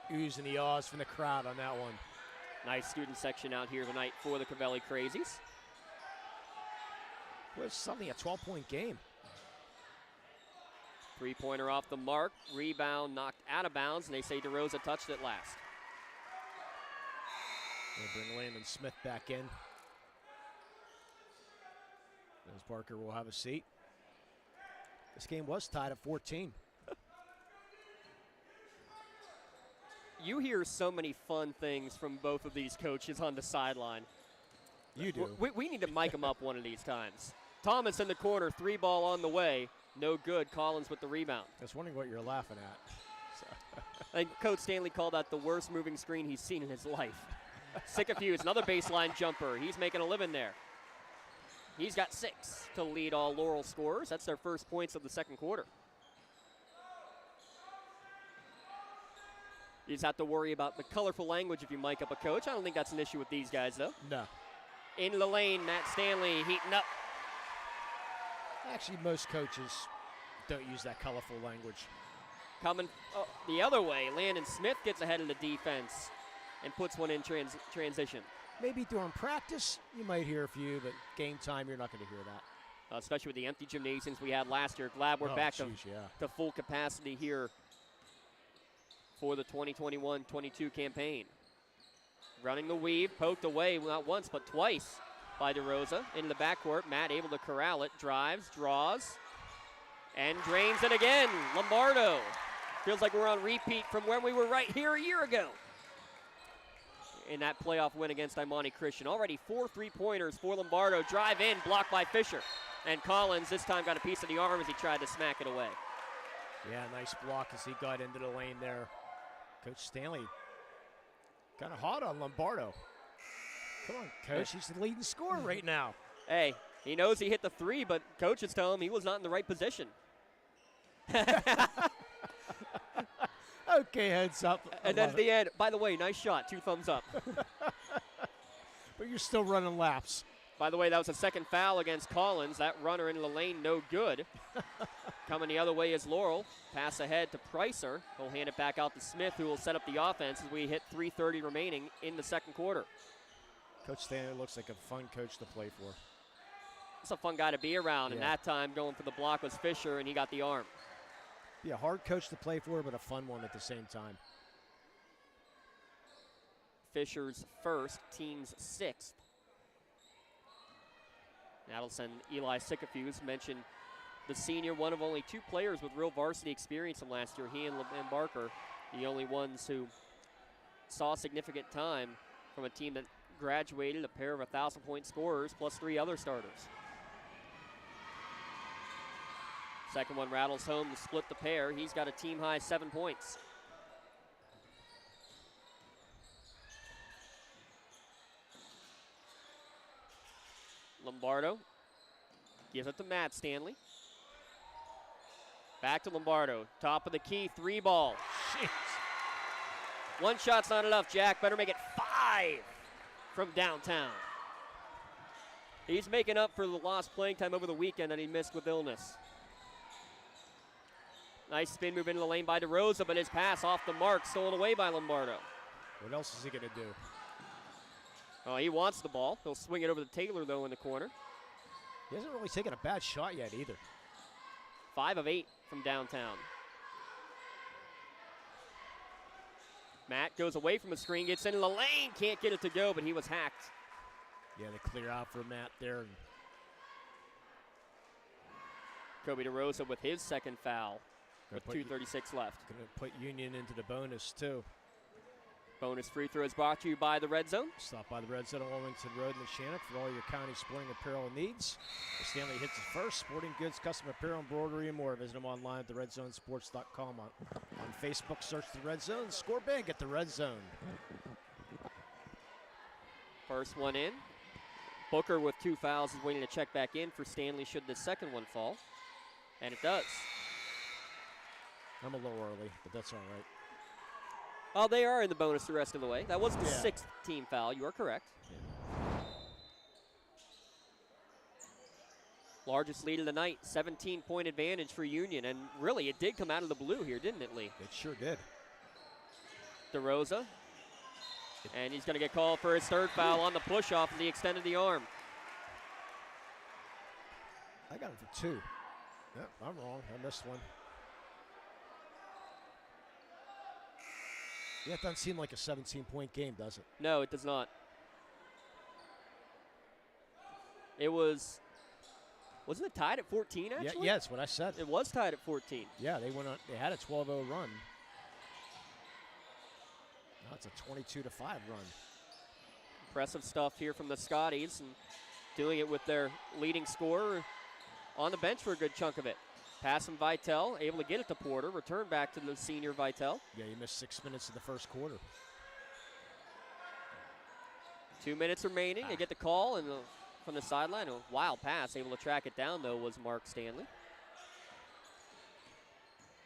The oohs and the ahs from the crowd on that one. Nice student section out here tonight for the Covelli Crazies. Well, it's suddenly a 12-point game. Three-pointer off the mark. Rebound knocked out of bounds, and they say DeRosa touched it last. They'll bring Landon Smith back in. As Barker will have a seat. This game was tied at 14. You hear so many fun things from both of these coaches on the sideline. You do. We need to mic them up one of these times. Thomas in the corner, 3-ball on the way. No good. Collins with the rebound. I was wondering what you're laughing at. I think Coach Stanley called that the worst moving screen he's seen in his life. Sycophuse, another baseline jumper. He's making a living there. He's got 6 to lead all Laurel scorers. That's their first points of the second quarter. You just have to worry about the colorful language if you mic up a coach. I don't think that's an issue with these guys, though. No. In the lane, Matt Stanley heating up. Actually, most coaches don't use that colorful language. Coming the other way, Landon Smith gets ahead of the defense and puts one in transition. Maybe during practice, you might hear a few, but game time, you're not going to hear that. Especially with the empty gymnasiums we had last year. Glad we're back to full capacity here for the 2021-22 campaign. Running the weave, poked away not once but twice by DeRosa into the backcourt. Matt able to corral it, drives, draws, and drains it again. Lombardo. Feels like we're on repeat from when we were right here a year ago in that playoff win against Imani Christian. Already 4 3-pointers for Lombardo. Drive in, blocked by Fisher. And Collins this time got a piece of the arm as he tried to smack it away. Yeah, nice block as he got into the lane there. Coach Stanley kind of hot on Lombardo. Come on, Coach. He's the leading scorer right now. Hey, he knows he hit the 3, but Coach is telling him he was not in the right position. Okay, heads up. And then at the end, by the way, nice shot. 2 thumbs up. But you're still running laps. By the way, that was a second foul against Collins. That runner into the lane, no good. Coming the other way is Laurel. Pass ahead to Pricer. He'll hand it back out to Smith, who will set up the offense as we hit 3:30 remaining in the second quarter. Coach Stanley looks like a fun coach to play for. It's a fun guy to be around, and Yeah. that time going for the block was Fisher, and he got the arm. Be a hard coach to play for, but a fun one at the same time. Fisher's first, team's 6th. That'll send Eli Sycophus, mentioned the senior, one of only 2 players with real varsity experience from last year. He and Barker, the only ones who saw significant time from a team that graduated, a pair of 1,000-point scorers plus 3 other starters. Second one rattles home to split the pair. He's got a team-high 7 points. Lombardo gives it to Matt Stanley. Back to Lombardo. Top of the key, 3 ball. Jeez. 1 shot's not enough, Jack. Better make it 5 from downtown. He's making up for the lost playing time over the weekend that he missed with illness. Nice spin move into the lane by DeRosa, but his pass off the mark, stolen away by Lombardo. What else is he going to do? Oh, he wants the ball. He'll swing it over to Taylor, though, in the corner. He hasn't really taken a bad shot yet either. 5 of 8 from downtown. Matt goes away from the screen, gets into the lane, can't get it to go, but he was hacked. Yeah, they clear out for Matt there. Kobe DeRosa with his second foul with Gonna put 2:36 left. Going to put Union into the bonus, too. Bonus free throws brought to you by the Red Zone. Stop by the Red Zone on Wilmington Road in the Shannock for all your county sporting apparel needs. The Stanley hits it first. Sporting goods, custom apparel, embroidery, and more. Visit them online at theredzonesports.com. On Facebook, search the Red Zone. Score big at the Red Zone. First one in. Booker with 2 fouls is waiting to check back in for Stanley should the second one fall. And it does. I'm a little early, but that's all right. Oh, they are in the bonus the rest of the way. That was the Yeah. 6th team foul. You are correct. Largest lead of the night, 17-point advantage for Union. And really, it did come out of the blue here, didn't it, Lee? It sure did. DeRosa. And he's going to get called for his 3rd foul on the push-off of the extended the arm. I got him for 2. Yep, I'm wrong. I missed one. Yeah, it doesn't seem like a 17-point game, does it? No, it does not. It was, wasn't it tied at 14, actually? Yeah, that's what I said. It was tied at 14. Yeah, they went on. They had a 12-0 run. Now it's a 22-5 run. Impressive stuff here from the Scotties, and doing it with their leading scorer on the bench for a good chunk of it. Pass from Vitale, able to get it to Porter. Return back to the senior Vitale. Yeah, you missed 6 minutes of the first quarter. 2 minutes remaining. They get the call and from the sideline. A wild pass. Able to track it down, though, was Mark Stanley.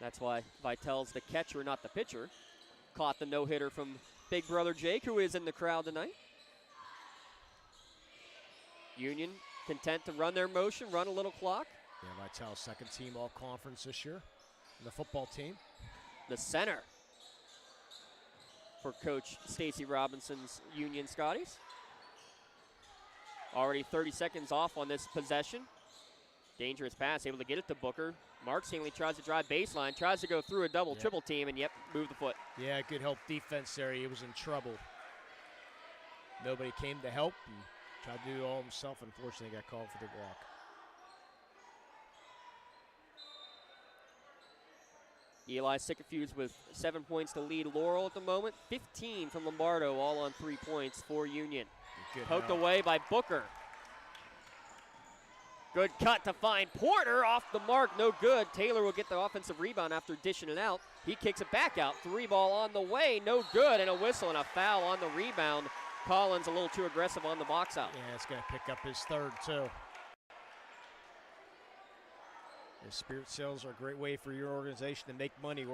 That's why Vitale's the catcher, not the pitcher. Caught the no-hitter from Big Brother Jake, who is in the crowd tonight. Union content to run their motion, run a little clock. Yeah, Vitale's second team all-conference this year. And the football team. The center for Coach Stacy Robinson's Union Scotties. Already 30 seconds off on this possession. Dangerous pass, able to get it to Booker. Mark Stanley tries to drive baseline, tries to go through a double, triple team, and move the foot. Yeah, good help defense there. He was in trouble. Nobody came to help. And tried to do it all himself. Unfortunately, got called for the block. Eli Sycophus with 7 points to lead Laurel at the moment. 15 from Lombardo, all on 3 points for Union. Poked away by Booker. Good cut to find Porter off the mark, no good. Taylor will get the offensive rebound after dishing it out. He kicks it back out. 3 ball on the way, no good, and a whistle and a foul on the rebound Collins a little too aggressive on the box out. Yeah, it's going to pick up his third, too. The spirit sales are a great way for your organization to make money.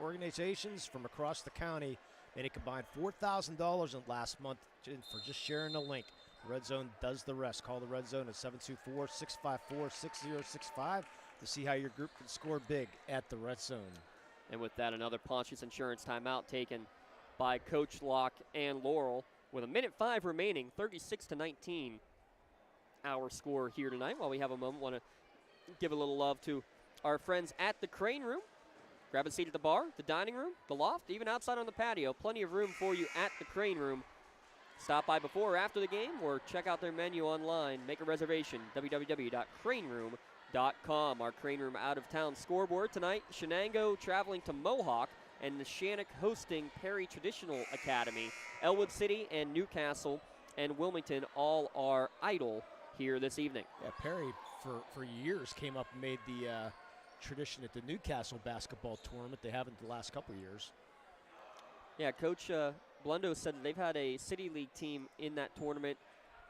Organizations from across the county made a combined $4,000 in last month for just sharing the link. The Red Zone does the rest. Call the Red Zone at 724-654-6065 to see how your group can score big at the Red Zone. And with that, another Pontius Insurance timeout taken by Coach Locke and Laurel. With 1:05 remaining, 36-19 our score here tonight. While we have a moment, want to give a little love to our friends at the Crane Room. Grab a seat at the bar, the dining room, the loft, even outside on the patio. Plenty of room for you at the Crane Room. Stop by before or after the game or check out their menu online. Make a reservation, www.craneroom.com. Our Crane Room out-of-town scoreboard tonight. Shenango traveling to Mohawk and Neshannock hosting Perry Traditional Academy. Elwood City and Newcastle and Wilmington all are idle here this evening. Yeah, Perry for years came up and made the tradition at the Newcastle basketball tournament. They haven't the last couple of years. Yeah, Coach Blundo said that they've had a City League team in that tournament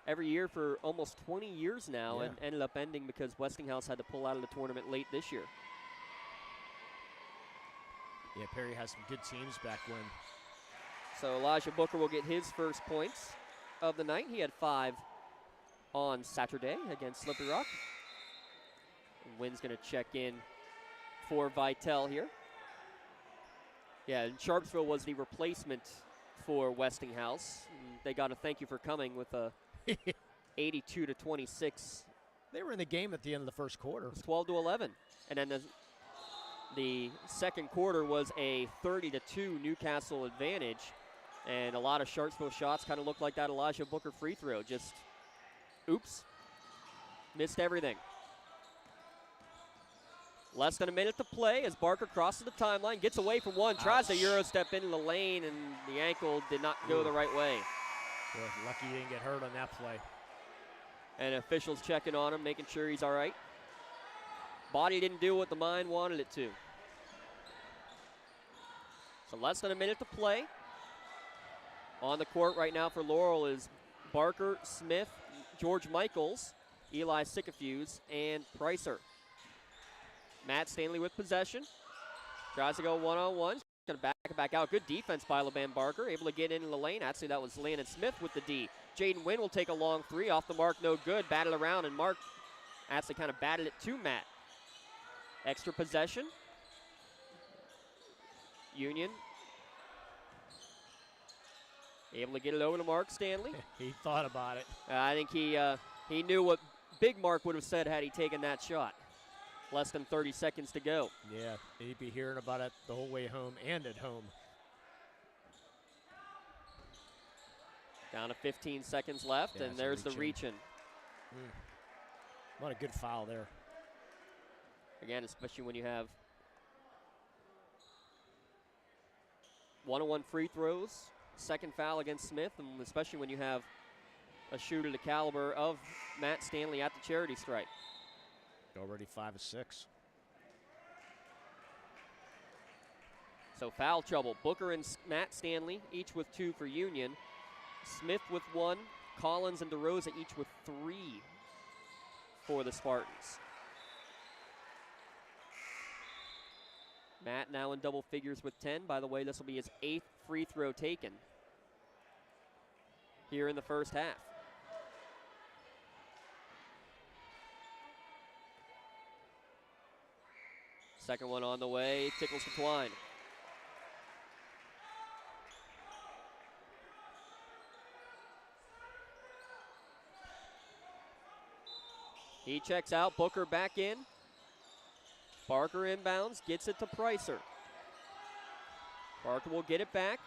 every year for almost 20 years now, and ended up ending because Westinghouse had to pull out of the tournament late this year. Yeah, Perry has some good teams back when. So Elijah Booker will get his first points of the night. He had 5 on Saturday against Slippery Rock. And Wynn's going to check in for Vitale here. Yeah, and Sharpsville was the replacement for Westinghouse. And they got a thank you for coming with a 82-26. They were in the game at the end of the first quarter. It was 12-11. And then the second quarter was a 30-2 Newcastle advantage. And a lot of Sharpsville shots kind of looked like that Elijah Booker free throw. Just, oops, missed everything. Less than a minute to play as Barker crosses the timeline, gets away from one, tries to Euro step into the lane, and the ankle did not go the right way. Boy, lucky he didn't get hurt on that play. And officials checking on him, making sure he's all right. Body didn't do what the mind wanted it to. So less than a minute to play. On the court right now for Laurel is Barker, Smith, George Michaels, Eli Sycophuse, and Pricer. Matt Stanley with possession. Tries to go one-on-one. Going to back out. Good defense by LeBan Barker. Able to get into the lane. Actually, that was Landon Smith with the D. Jaden Wynn will take a long three. Off the mark, no good. Battle around, and Mark actually kind of batted it to Matt. Extra possession. Union. Able to get it over to Mark Stanley. He thought about it. I think he knew what Big Mark would have said had he taken that shot. Less than 30 seconds to go. Yeah, he'd be hearing about it the whole way home and at home. Down to 15 seconds left, and there's the reach-in. What a good foul there. Again, especially when you have one-on-one free throws, second foul against Smith, and especially when you have a shooter the caliber of Matt Stanley at the charity stripe. Already 5 of 6. So foul trouble. Booker and Matt Stanley, each with 2 for Union. Smith with 1. Collins and DeRosa each with 3 for the Spartans. Matt now in double figures with 10. By the way, this will be his 8th free throw taken here in the first half. Second one on the way, tickles the twine. He checks out, Booker back in. Barker inbounds, gets it to Pricer. Barker will get it back.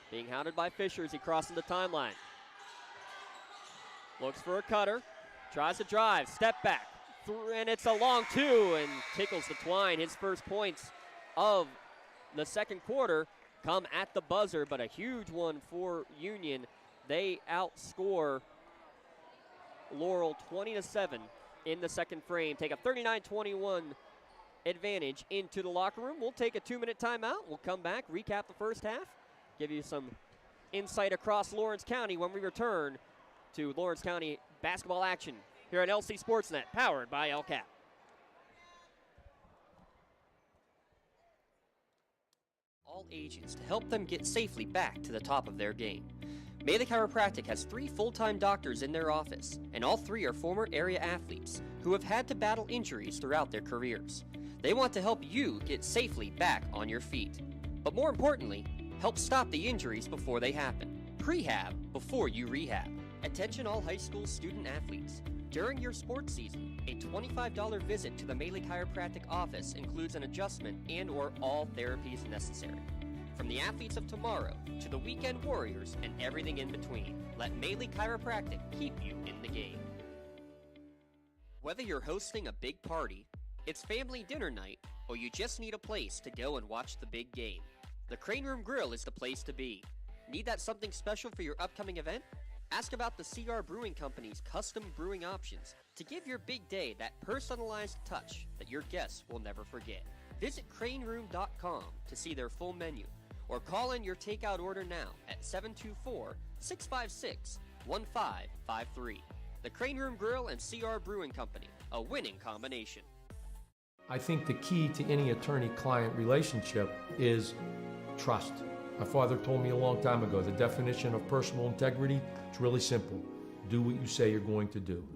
Being hounded by Fisher as he crosses the timeline. Looks for a cutter, tries to drive, step back. And it's a long 2 and tickles the twine. His first points of the second quarter come at the buzzer, but a huge one for Union. They outscore Laurel 20-7 in the second frame. Take a 39-21 advantage into the locker room. We'll take a 2-minute timeout. We'll come back, recap the first half, give you some insight across Lawrence County when we return to Lawrence County basketball action here on LC SportsNet, powered by LCAP. All ages to help them get safely back to the top of their game. Maley Chiropractic has 3 full-time doctors in their office, and all 3 are former area athletes who have had to battle injuries throughout their careers. They want to help you get safely back on your feet, but more importantly, help stop the injuries before they happen. Prehab before you rehab. Attention all high school student athletes. During your sports season, a $25 visit to the Maley Chiropractic office includes an adjustment and or all therapies necessary. From the athletes of tomorrow to the weekend warriors and everything in between, let Maley Chiropractic keep you in the game. Whether you're hosting a big party, it's family dinner night, or you just need a place to go and watch the big game, the Crane Room Grill is the place to be. Need that something special for your upcoming event? Ask about the CR Brewing Company's custom brewing options to give your big day that personalized touch that your guests will never forget. Visit craneroom.com to see their full menu, or call in your takeout order now at 724-656-1553. The Crane Room Grill and CR Brewing Company, a winning combination. I think the key to any attorney-client relationship is trust. My father told me a long time ago, the definition of personal integrity is really simple. Do what you say you're going to do.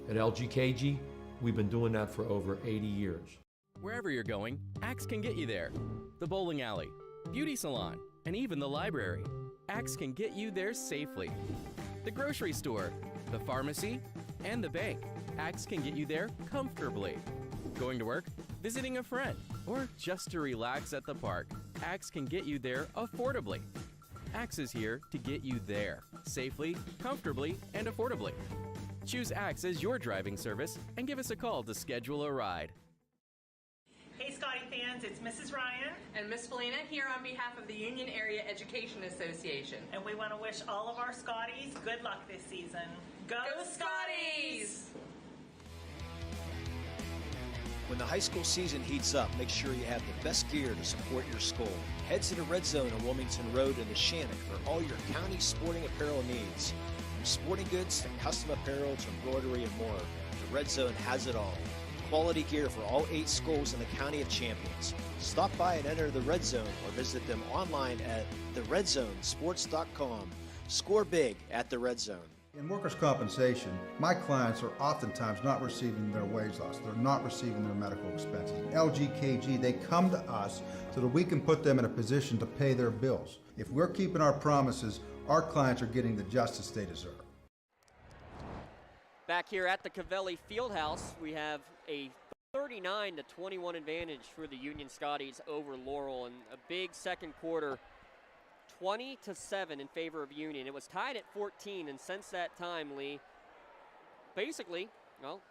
At LGKG, we've been doing that for over 80 years. Wherever you're going, Axe can get you there. The bowling alley, beauty salon, and even the library. Axe can get you there safely. The grocery store, the pharmacy, and the bank. Axe can get you there comfortably. Going to work, visiting a friend, or just to relax at the park. Axe can get you there affordably. Axe is here to get you there safely, comfortably, and affordably. Choose Axe as your driving service and give us a call to schedule a ride. Hey Scotty fans, it's Mrs. Ryan and Miss Felina here on behalf of the Union Area Education Association. And we want to wish all of our Scotties good luck this season. Go Scotties! When the high school season heats up, make sure you have the best gear to support your school. Head to the Red Zone on Wilmington Road in the Shannock for all your county sporting apparel needs. From sporting goods to custom apparel to embroidery and more, the Red Zone has it all. Quality gear for all 8 schools in the County of Champions. Stop by and enter the Red Zone or visit them online at theredzonesports.com. Score big at the Red Zone. In workers' compensation, my clients are oftentimes not receiving their wage loss. They're not receiving their medical expenses. LGKG, they come to us so that we can put them in a position to pay their bills. If we're keeping our promises, our clients are getting the justice they deserve. Back here at the Cavelli Fieldhouse, we have a 39-21 advantage for the Union Scotties over Laurel, and a big second quarter, 20-7 in favor of Union. It was tied at 14, and since that time, Lee, basically, well,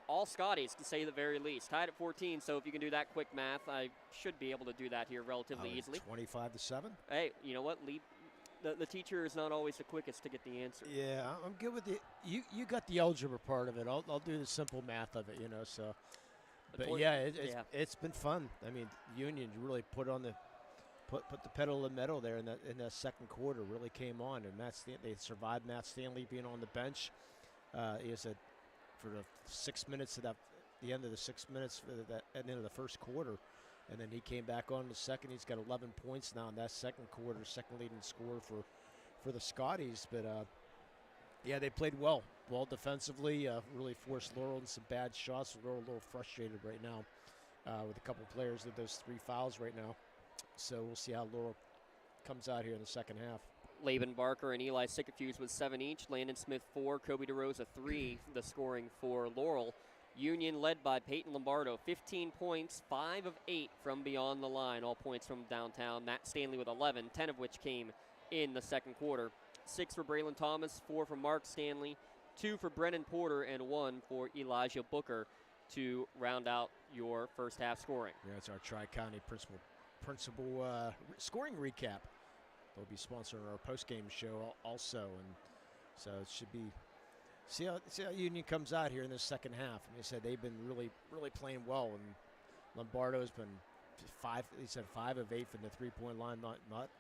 all Scotties, to say the very least, tied at 14. So if you can do that quick math, I should be able to do that here relatively easily. 25-7. Hey, you know what, Lee? The teacher is not always the quickest to get the answer. Yeah, I'm good with the you got the algebra part of it. I'll do the simple math of it, you know. So, but yeah, it's been fun. I mean, Union really put the pedal to the metal there in that second quarter. Really came on, and they survived Matt Stanley being on the bench. He said for the 6 minutes at the end of the 6 minutes at the end of the first quarter. And then he came back on in the second. He's got 11 points now in that second quarter, second leading scorer for the Scotties. But, yeah, they played well defensively, really forced Laurel in some bad shots. Laurel a little frustrated right now with a couple players with those 3 fouls right now. So we'll see how Laurel comes out here in the second half. Laban Barker and Eli Sycophus with 7 each. Landon Smith 4, Kobe DeRosa 3, the scoring for Laurel. Union led by Peyton Lombardo, 15 points, 5 of 8 from beyond the line, all points from downtown. Matt Stanley with 11, 10 of which came in the second quarter. 6 for Braylon Thomas, 4 for Mark Stanley, 2 for Brennan Porter, and 1 for Elijah Booker to round out your first half scoring. Yeah, it's our Tri-County principal scoring recap. They'll be sponsoring our post-game show also, and so it should be. See how Union comes out here in the second half. And they said they've been really playing well, and Lombardo's been 5 of 8 from the 3-point line. Not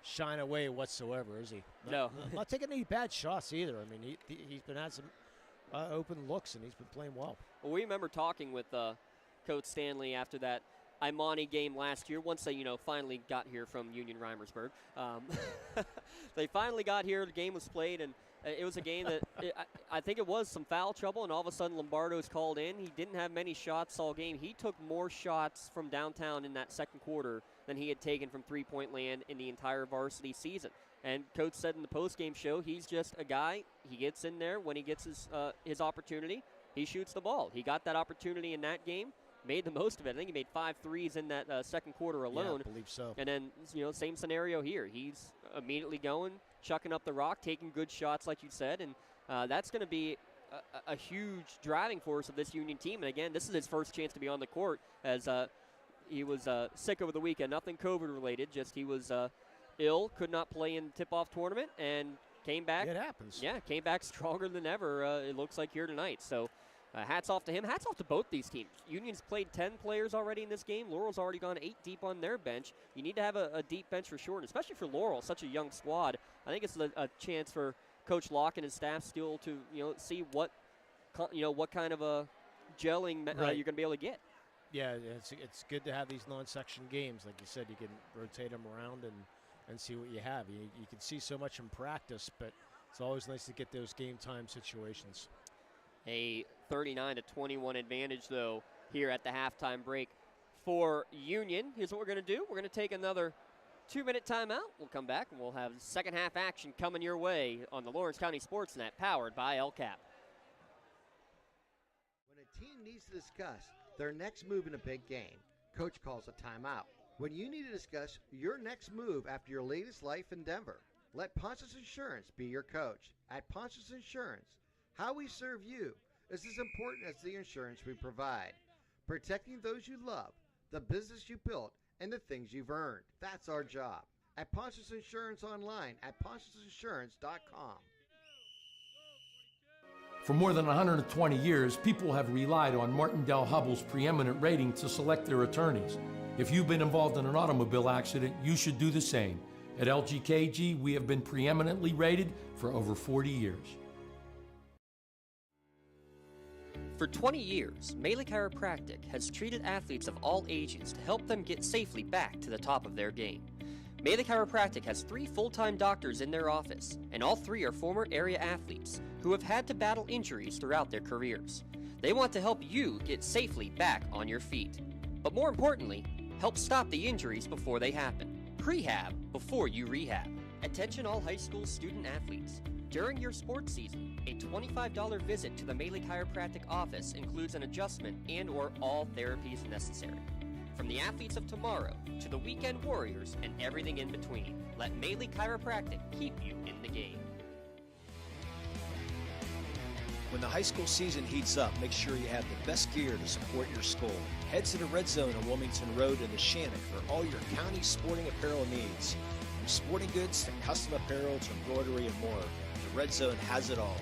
shine away whatsoever, is he? No. Not taking any bad shots either. I mean, he's been had some open looks, and he's been playing well. Well, we remember talking with Coach Stanley after that Imani game last year, once they, finally got here from Union Reimersburg. They finally got here. The game was played, and it was a game that I think it was some foul trouble, and all of a sudden Lombardo's called in. He didn't have many shots all game. He took more shots from downtown in that second quarter than he had taken from three-point land in the entire varsity season. And Coach said in the post-game show, he's just a guy. He gets in there when he gets his opportunity. He shoots the ball. He got that opportunity in that game, made the most of it. I think he made 5 threes in that second quarter alone. Yeah, I believe so. And then, same scenario here. He's immediately going, chucking up the rock, taking good shots, like you said, and that's going to be a huge driving force of this Union team. And again, this is his first chance to be on the court, as he was sick over the weekend. Nothing COVID-related, just he was ill, could not play in the tip-off tournament, and came back. It happens. Yeah, came back stronger than ever, it looks like, here tonight. So hats off to him. Hats off to both these teams. Union's played 10 players already in this game. Laurel's already gone 8 deep on their bench. You need to have a deep bench for sure, and especially for Laurel, such a young squad. I think it's a chance for Coach Locke and his staff still to see what kind of a gelling you're going to be able to get. Yeah, it's good to have these non-section games. Like you said, you can rotate them around and see what you have. You can see so much in practice, but it's always nice to get those game time situations. A 39-21 advantage, though, here at the halftime break for Union. Here's what we're going to do. We're going to take another 2-minute timeout. We'll come back, and we'll have second half action coming your way on the Lawrence County SportsNet, powered by LCAP. When a team needs to discuss their next move in a big game, Coach calls a timeout. When you need to discuss your next move after your latest life endeavor, let Ponce's Insurance be your coach. At Ponce's Insurance, how we serve you is as important as the insurance we provide. Protecting those you love, the business you built, and the things you've earned. That's our job. At Ponce's Insurance online at poncesinsurance.com. For more than 120 years, people have relied on Martindale-Hubbell's preeminent rating to select their attorneys. If you've been involved in an automobile accident, you should do the same. At LGKG, we have been preeminently rated for over 40 years. For 20 years, Melee Chiropractic has treated athletes of all ages to help them get safely back to the top of their game. Melee Chiropractic has 3 full-time doctors in their office, and all 3 are former area athletes who have had to battle injuries throughout their careers. They want to help you get safely back on your feet. But more importantly, help stop the injuries before they happen. Prehab before you rehab. Attention all high school student athletes. During your sports season, a $25 visit to the Melee Chiropractic office includes an adjustment and/or all therapies necessary. From the athletes of tomorrow to the weekend warriors and everything in between, let Melee Chiropractic keep you in the game. When the high school season heats up, make sure you have the best gear to support your school. Head to the Red Zone on Wilmington Road in the Shannock for all your county sporting apparel needs. From sporting goods to custom apparel to embroidery and more, the Red Zone has it all.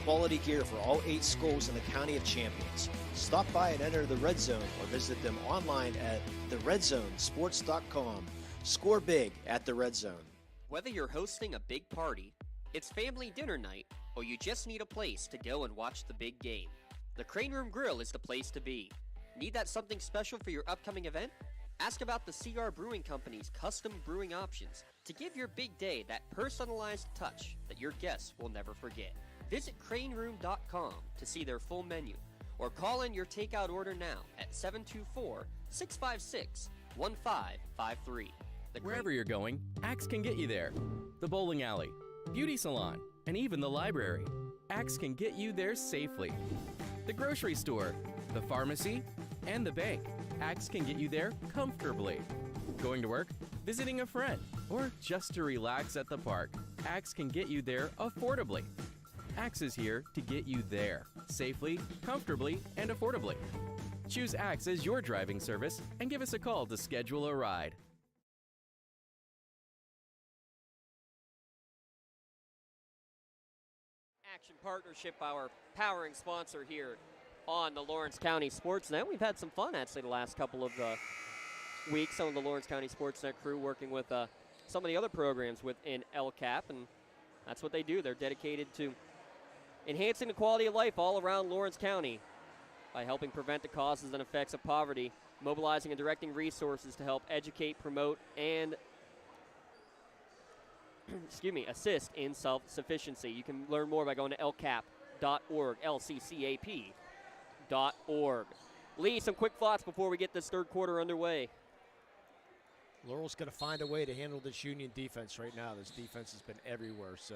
Quality gear for all 8 schools in the County of Champions. Stop by and enter the Red Zone or visit them online at theredzonesports.com. Score big at the Red Zone. Whether you're hosting a big party, it's family dinner night, or you just need a place to go and watch the big game, the Crane Room Grill is the place to be. Need that something special for your upcoming event? Ask about the CR Brewing Company's custom brewing options to give your big day that personalized touch that your guests will never forget. Visit craneroom.com to see their full menu, or call in your takeout order now at 724-656-1553. Wherever you're going, Axe can get you there. The bowling alley, beauty salon, and even the library. Axe can get you there safely. The grocery store, the pharmacy, and the bank. Axe can get you there comfortably. Going to work, visiting a friend, or just to relax at the park. Axe can get you there affordably. Axe is here to get you there safely, comfortably, and affordably. Choose Axe as your driving service and give us a call to schedule a ride. Action Partnership, our powering sponsor here on the Lawrence County SportsNet. We've had some fun, actually, the last couple of weeks. Some of the Lawrence County SportsNet crew working with some of the other programs within LCAP, and that's what they do. They're dedicated to enhancing the quality of life all around Lawrence County by helping prevent the causes and effects of poverty, mobilizing and directing resources to help educate, promote, and assist in self-sufficiency. You can learn more by going to lccap.org, lccap.org. Lee, some quick thoughts before we get this third quarter underway. Laurel's going to find a way to handle this Union defense right now. This defense has been everywhere, so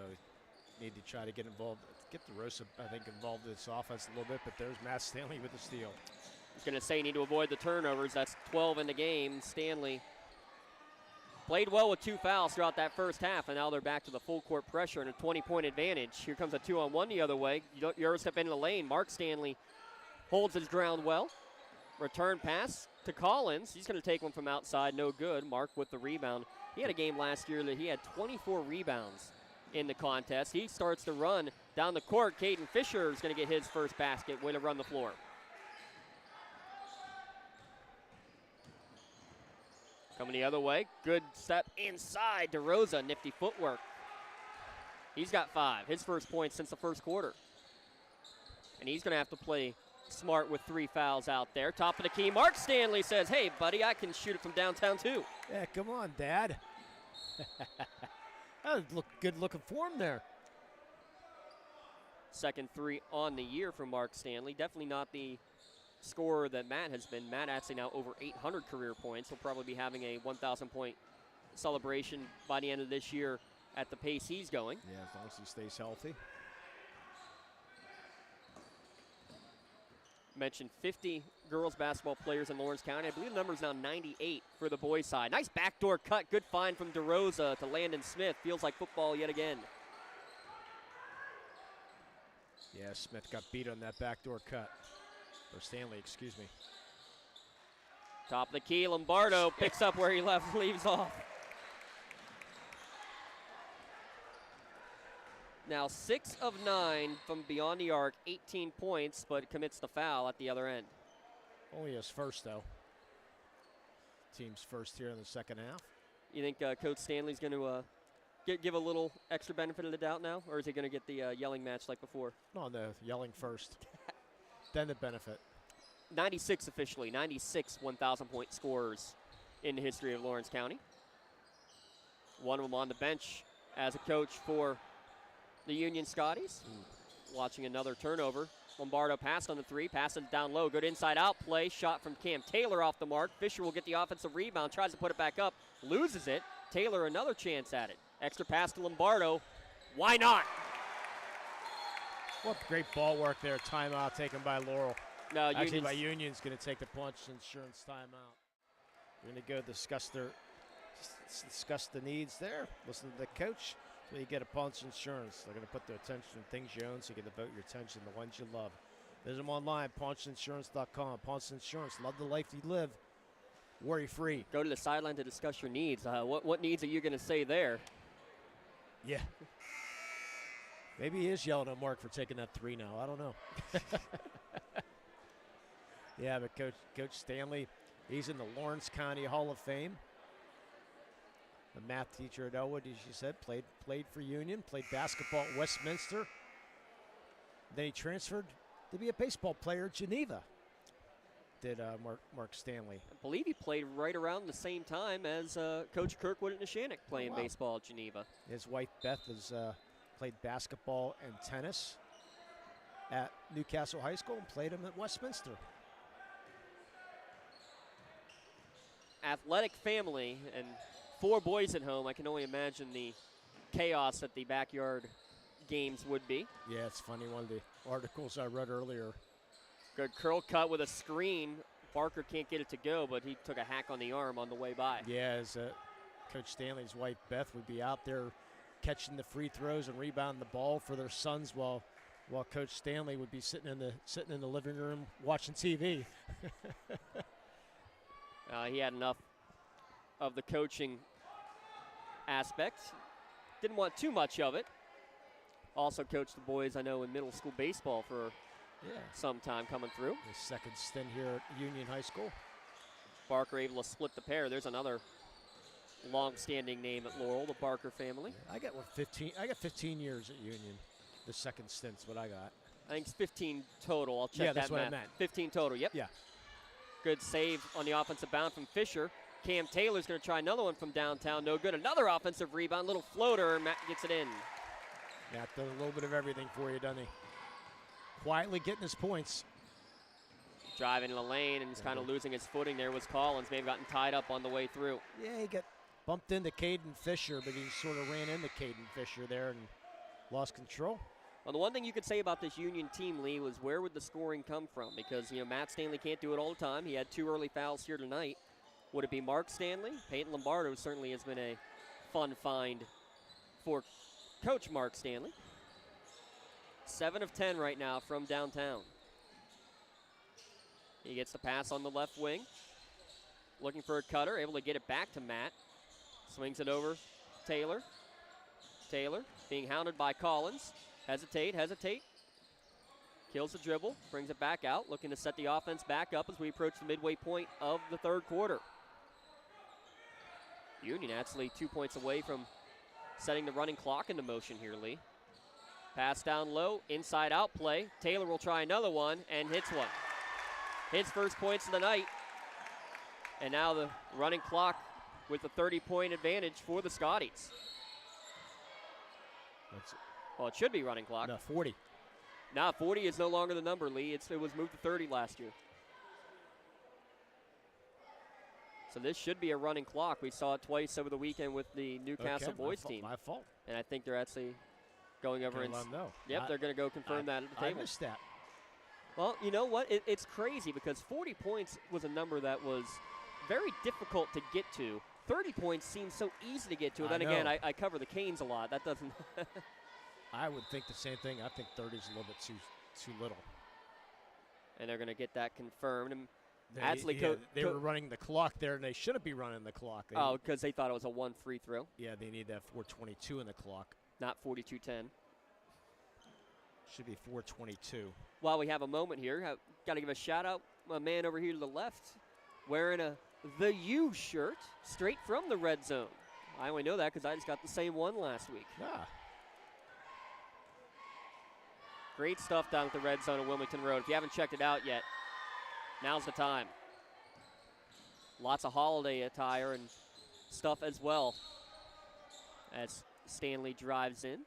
need to try to get involved. Get DeRosa, I think, involved in this offense a little bit, but there's Matt Stanley with the steal. I was going to say you need to avoid the turnovers. That's 12 in the game. Stanley played well with 2 fouls throughout that first half, and now they're back to the full court pressure and a 20-point advantage. Here comes a 2-on-1 the other way. Euro step into the lane. Mark Stanley holds his ground well. Return pass to Collins. He's going to take one from outside. No good. Mark with the rebound. He had a game last year that he had 24 rebounds in the contest. He starts to run down the court. Caden Fisher is going to get his first basket. Way to run the floor. Coming the other way. Good step inside. DeRosa, nifty footwork. He's got 5. His first point since the first quarter. And he's going to have to play smart with 3 fouls out there. Top of the key. Mark Stanley says, hey, buddy, I can shoot it from downtown too. Yeah, come on, Dad. That look good looking form there. Second 3 on the year for Mark Stanley. Definitely not the scorer that Matt has been. Matt actually now over 800 career points. He'll probably be having a 1,000-point celebration by the end of this year at the pace he's going. Yeah, as long as he stays healthy. Mentioned 50 girls basketball players in Lawrence County. I believe the number is now 98 for the boys' side. Nice backdoor cut. Good find from DeRosa to Landon Smith. Feels like football yet again. Yeah, Smith got beat on that backdoor cut. Or Stanley, excuse me. Top of the key, Lombardo picks up where he leaves off. Now 6 of 9 from beyond the arc, 18 points, but commits the foul at the other end. Only his first, though. Team's first here in the second half. You think Coach Stanley's going to give a little extra benefit of the doubt now, or is he going to get the yelling match like before? No, the yelling first. Then the benefit. 96 officially, 96 1,000-point scorers in the history of Lawrence County. One of them on the bench as a coach for the Union Scotties. Watching another turnover. Lombardo passed on the 3, passes it down low. Good inside-out play. Shot from Cam Taylor off the mark. Fisher will get the offensive rebound, tries to put it back up, loses it. Taylor another chance at it. Extra pass to Lombardo. Why not? What great ball work there. Timeout taken by Laurel. No, actually, by Union's going to take the punch insurance timeout. We're going to go discuss the needs there. Listen to the coach. So you get a punch insurance. They're going to put their attention on things you own, so you can devote your attention to the ones you love. Visit them online, paunchinsurance.com. Paunch Insurance, love the life you live. Worry free. Go to the sideline to discuss your needs. What needs are you going to say there? Yeah. Maybe he is yelling at Mark for taking that 3 now. I don't know. Yeah, but Coach Stanley, he's in the Lawrence County Hall of Fame. The math teacher at Elwood, as you said, played for Union, played basketball at Westminster. Then he transferred to be a baseball player at Geneva. Did Mark Stanley. I believe he played right around the same time as Coach Kirkwood at Neshannock playing baseball at Geneva. His wife Beth has played basketball and tennis at Newcastle High School and played him at Westminster. Athletic family and 4 boys at home. I can only imagine the chaos that the backyard games would be. Yeah, it's funny. One of the articles I read earlier. Good curl cut with a screen. Barker can't get it to go, but he took a hack on the arm on the way by. Yeah, as Coach Stanley's wife Beth would be out there catching the free throws and rebounding the ball for their sons, while Coach Stanley would be sitting in the living room watching TV. He had enough of the coaching aspect. Didn't want too much of it. Also coached the boys, I know, in middle school baseball for some time coming through. His second stint here at Union High School. Barker able to split the pair. There's another long-standing name at Laurel, the Barker family. I got 15 years at Union. The second stint's what I got. I think it's 15 total. I'll check Yeah, that's that what I math. meant. 15 total, yep. Yeah. Good save on the offensive bound from Fisher. Cam Taylor's going to try another one from downtown. No good. Another offensive rebound. Little floater, and Matt gets it in. Matt does a little bit of everything for you, doesn't he? Quietly getting his points. Driving in the lane, and he's kind of losing his footing there was Collins. May have gotten tied up on the way through. Yeah, he got bumped into Caden Fisher, but he sort of ran into Caden Fisher there and lost control. Well, the one thing you could say about this Union team, Lee, was where would the scoring come from? Because, Matt Stanley can't do it all the time. He had 2 early fouls here tonight. Would it be Mark Stanley? Peyton Lombardo certainly has been a fun find for Coach Mark Stanley. 7 of 10 right now from downtown. He gets the pass on the left wing. Looking for a cutter, able to get it back to Matt. Swings it over Taylor. Taylor being hounded by Collins. Hesitate. Kills the dribble, brings it back out, looking to set the offense back up as we approach the midway point of the third quarter. Union actually 2 points away from setting the running clock into motion here, Lee. Pass down low, inside out play. Taylor will try another one and hits one. Hits first points of the night. And now the running clock with a 30-point advantage for the Scotties. Well, it should be running clock. No, 40. Now 40 is no longer the number, Lee. It was moved to 30 last year. So this should be a running clock. We saw it twice over the weekend with the Newcastle boys team. My fault. And I think they're actually going over and let them know. Yep, they're going to go confirm that at the table. I missed that. Well, you know what? It's crazy because 40 points was a number that was very difficult to get to. 30 points seems so easy to get to. And then again, I cover the Canes a lot. That doesn't. I would think the same thing. I think 30 is a little bit too little. And they're going to get that confirmed. And they were running the clock there, and they shouldn't be running the clock. Because they thought it was a 1 free throw. Yeah, they need that 4:22 in the clock. Not 42:10. Should be 4:22. While we have a moment here, got to give a shout out my man over here to the left, wearing the U shirt straight from the red zone. I only know that because I just got the same one last week. Yeah. Great stuff down at the red zone of Wilmington Road. If you haven't checked it out yet, now's the time. Lots of holiday attire and stuff as well. As Stanley drives in,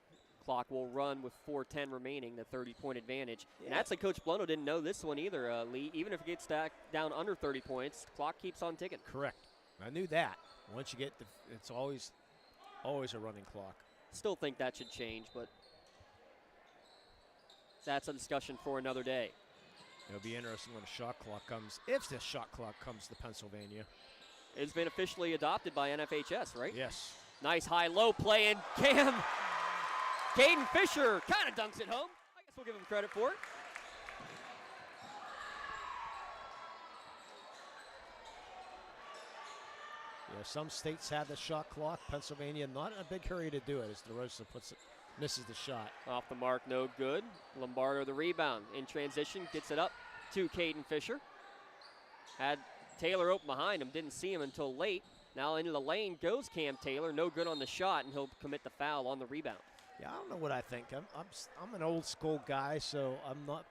clock will run with 4:10 remaining, the 30-point advantage. Yeah. And actually, Coach Blundo didn't know this one either, Lee. Even if it gets down under 30 points, the clock keeps on ticking. Correct. I knew that. Once you get it's always a running clock. Still think that should change, but that's a discussion for another day. It'll be interesting when the shot clock comes, if the shot clock comes to Pennsylvania. It's been officially adopted by NFHS, right? Yes. Nice high-low play, and Caden Fisher kind of dunks it home. I guess we'll give him credit for it. Yeah, some states have the shot clock. Pennsylvania not in a big hurry to do it as DeRosa misses the shot. Off the mark, no good. Lombardo the rebound. In transition, gets it up to Caden Fisher. Had Taylor open behind him, didn't see him until late. Now into the lane goes Cam Taylor. No good on the shot, and he'll commit the foul on the rebound. Yeah, I don't know what I think. I'm an old school guy, so I'm not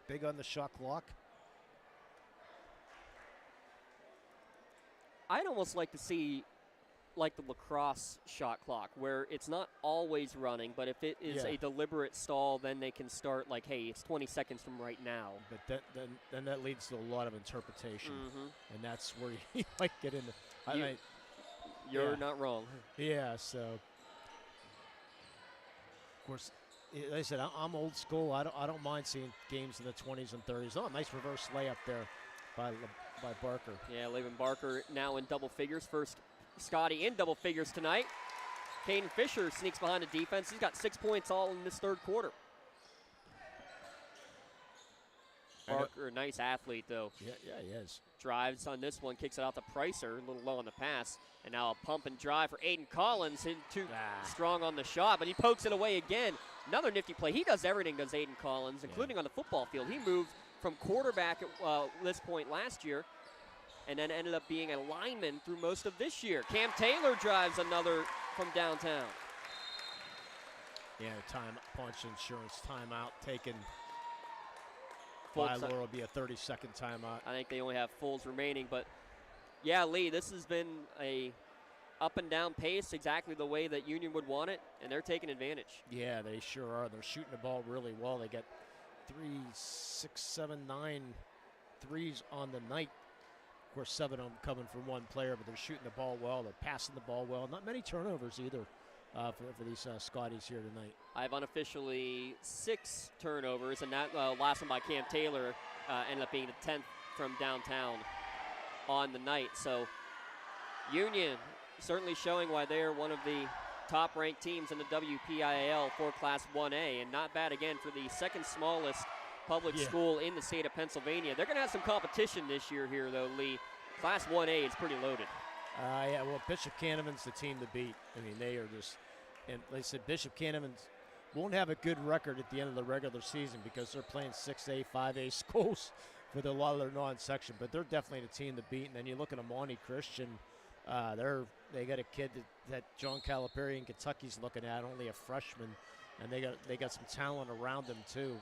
big on the shot clock. I'd almost like to see like the lacrosse shot clock, where it's not always running, but if it is a deliberate stall, then they can start like, hey, it's 20 seconds from right now. But then that leads to a lot of interpretation, and that's where you might get into. You're not wrong. Yeah, so of course, like I said, I'm old school. I don't mind seeing games in the 20s and 30s. Oh, nice reverse layup there by Barker. Yeah, leaving Barker now in double figures. First Scotty in double figures tonight. Caden Fisher sneaks behind the defense. He's got 6 points all in this third quarter. Barker, nice athlete, though. Yeah, he is. Drives on this one, kicks it out to Pricer, a little low on the pass. And now a pump and drive for Aiden Collins. Too strong on the shot, but he pokes it away again. Another nifty play. He does everything, does Aiden Collins, including on the football field. He moved from quarterback at this point last year and then ended up being a lineman through most of this year. Cam Taylor drives another from downtown. Yeah, punch insurance timeout taken Full by Laurel. Will be a 30-second timeout. I think they only have fulls remaining, but yeah, Lee, this has been a up and down pace exactly the way that Union would want it, and they're taking advantage. Yeah, they sure are. They're shooting the ball really well. They got 3, 6, 7, 9 threes on the night. Of course, 7 of them coming from one player, but they're shooting the ball well. They're passing the ball well. Not many turnovers either for these Scotties here tonight. I have unofficially 6 turnovers, and that last one by Cam Taylor ended up being the 10th from downtown on the night. So Union certainly showing why they're one of the top-ranked teams in the WPIAL for Class 1A, and not bad again for the second smallest public school in the state of Pennsylvania. They're going to have some competition this year here, though, Lee. Class 1A is pretty loaded. Yeah, well, Bishop Canevins the team to beat. I mean, they are just, and like I said, Bishop Canevins won't have a good record at the end of the regular season because they're playing 6A, 5A schools for a lot of their non-section, but they're definitely the team to beat. And then you look at Amani Christian, they got a kid that John Calipari in Kentucky's looking at, only a freshman, and they got some talent around them too.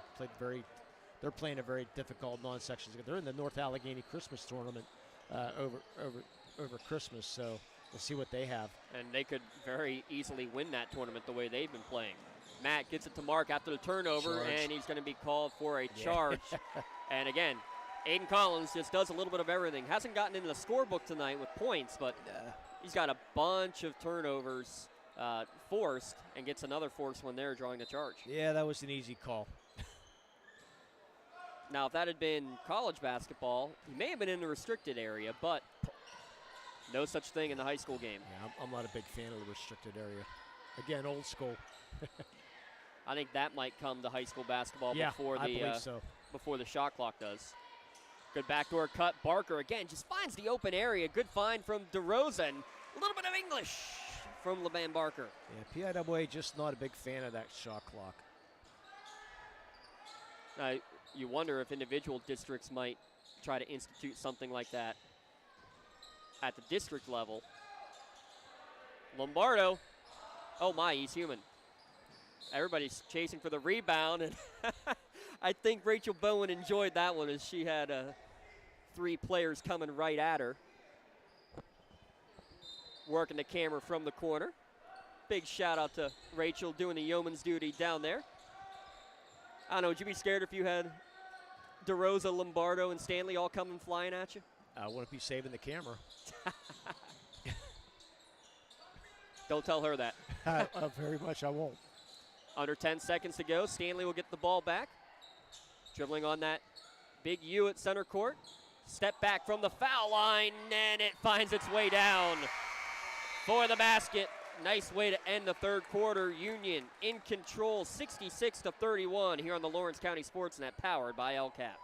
They're playing a very difficult non-section. They're in the North Allegheny Christmas tournament over Christmas, so we'll see what they have. And they could very easily win that tournament the way they've been playing. Matt gets it to Mark after the turnover, and he's going to be called for a charge. And again, Aiden Collins just does a little bit of everything. Hasn't gotten into the scorebook tonight with points, but he's got a bunch of turnovers forced and gets another forced one there drawing the charge. Yeah, that was an easy call. Now, if that had been college basketball, he may have been in the restricted area, but no such thing in the high school game. Yeah, I'm not a big fan of the restricted area. Again, old school. I think that might come to high school basketball before the shot clock does. Good backdoor cut. Barker again just finds the open area. Good find from DeRosa. And a little bit of English from LeVan Barker. Yeah, PIAA just not a big fan of that shot clock. You wonder if individual districts might try to institute something like that at the district level. Lombardo. Oh my, he's human. Everybody's chasing for the rebound, and I think Rachel Bowen enjoyed that one as she had 3 players coming right at her. Working the camera from the corner. Big shout out to Rachel doing the yeoman's duty down there. I don't know, would you be scared if you had DeRosa, Lombardo, and Stanley all coming flying at you? I wouldn't be saving the camera. Don't tell her that. Very much I won't. Under 10 seconds to go. Stanley will get the ball back. Dribbling on that big U at center court. Step back from the foul line, and it finds its way down for the basket. Nice way to end the third quarter. Union in control, 66-31 here on the Lawrence County SportsNet, powered by LCAP.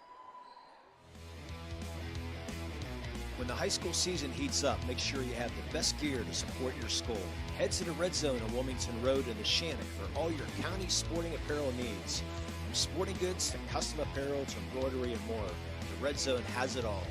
When the high school season heats up, make sure you have the best gear to support your school. Head to the Red Zone on Wilmington Road in the Shannon for all your county sporting apparel needs. From sporting goods to custom apparel to embroidery and more, the Red Zone has it all.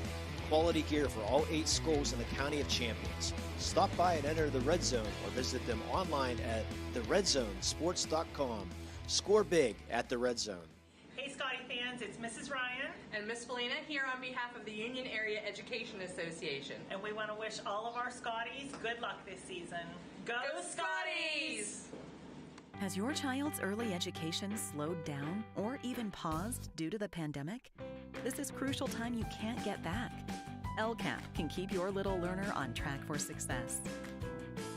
Quality gear for all 8 schools in the County of Champions. Stop by and enter the Red Zone or visit them online at theredzzonesports.com. Score big at the Red Zone. Hey Scotty fans, it's Mrs. Ryan and Miss Felina here on behalf of the Union Area Education Association. And we want to wish all of our Scotties good luck this season. Go Scotties! Has your child's early education slowed down or even paused due to the pandemic? This is crucial time you can't get back. LCAP can keep your little learner on track for success.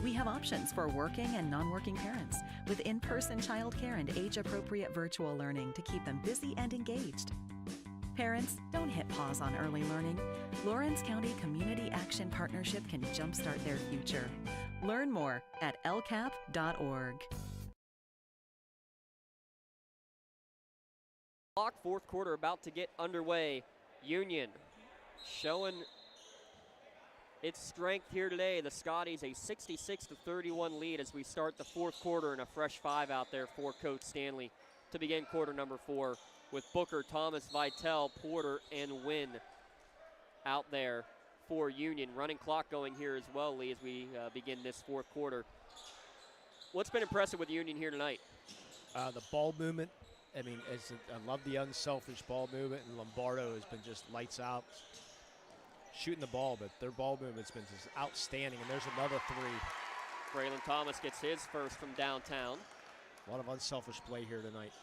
We have options for working and non-working parents with in-person childcare and age-appropriate virtual learning to keep them busy and engaged. Parents, don't hit pause on early learning. Lawrence County Community Action Partnership can jumpstart their future. Learn more at lcap.org. Fourth quarter about to get underway. Union showing its strength here today. The Scotties a 66-31 lead as we start the fourth quarter, and a fresh 5 out there for Coach Stanley to begin quarter number 4 with Booker, Thomas, Vitale, Porter, and Wynn out there for Union. Running clock going here as well, Lee, as we begin this fourth quarter. What's been impressive with Union here tonight? The ball movement. I mean, I love the unselfish ball movement, and Lombardo has been just lights out shooting the ball, but their ball movement's been just outstanding, and there's another three. Braylon Thomas gets his first from downtown. A lot of unselfish play here tonight.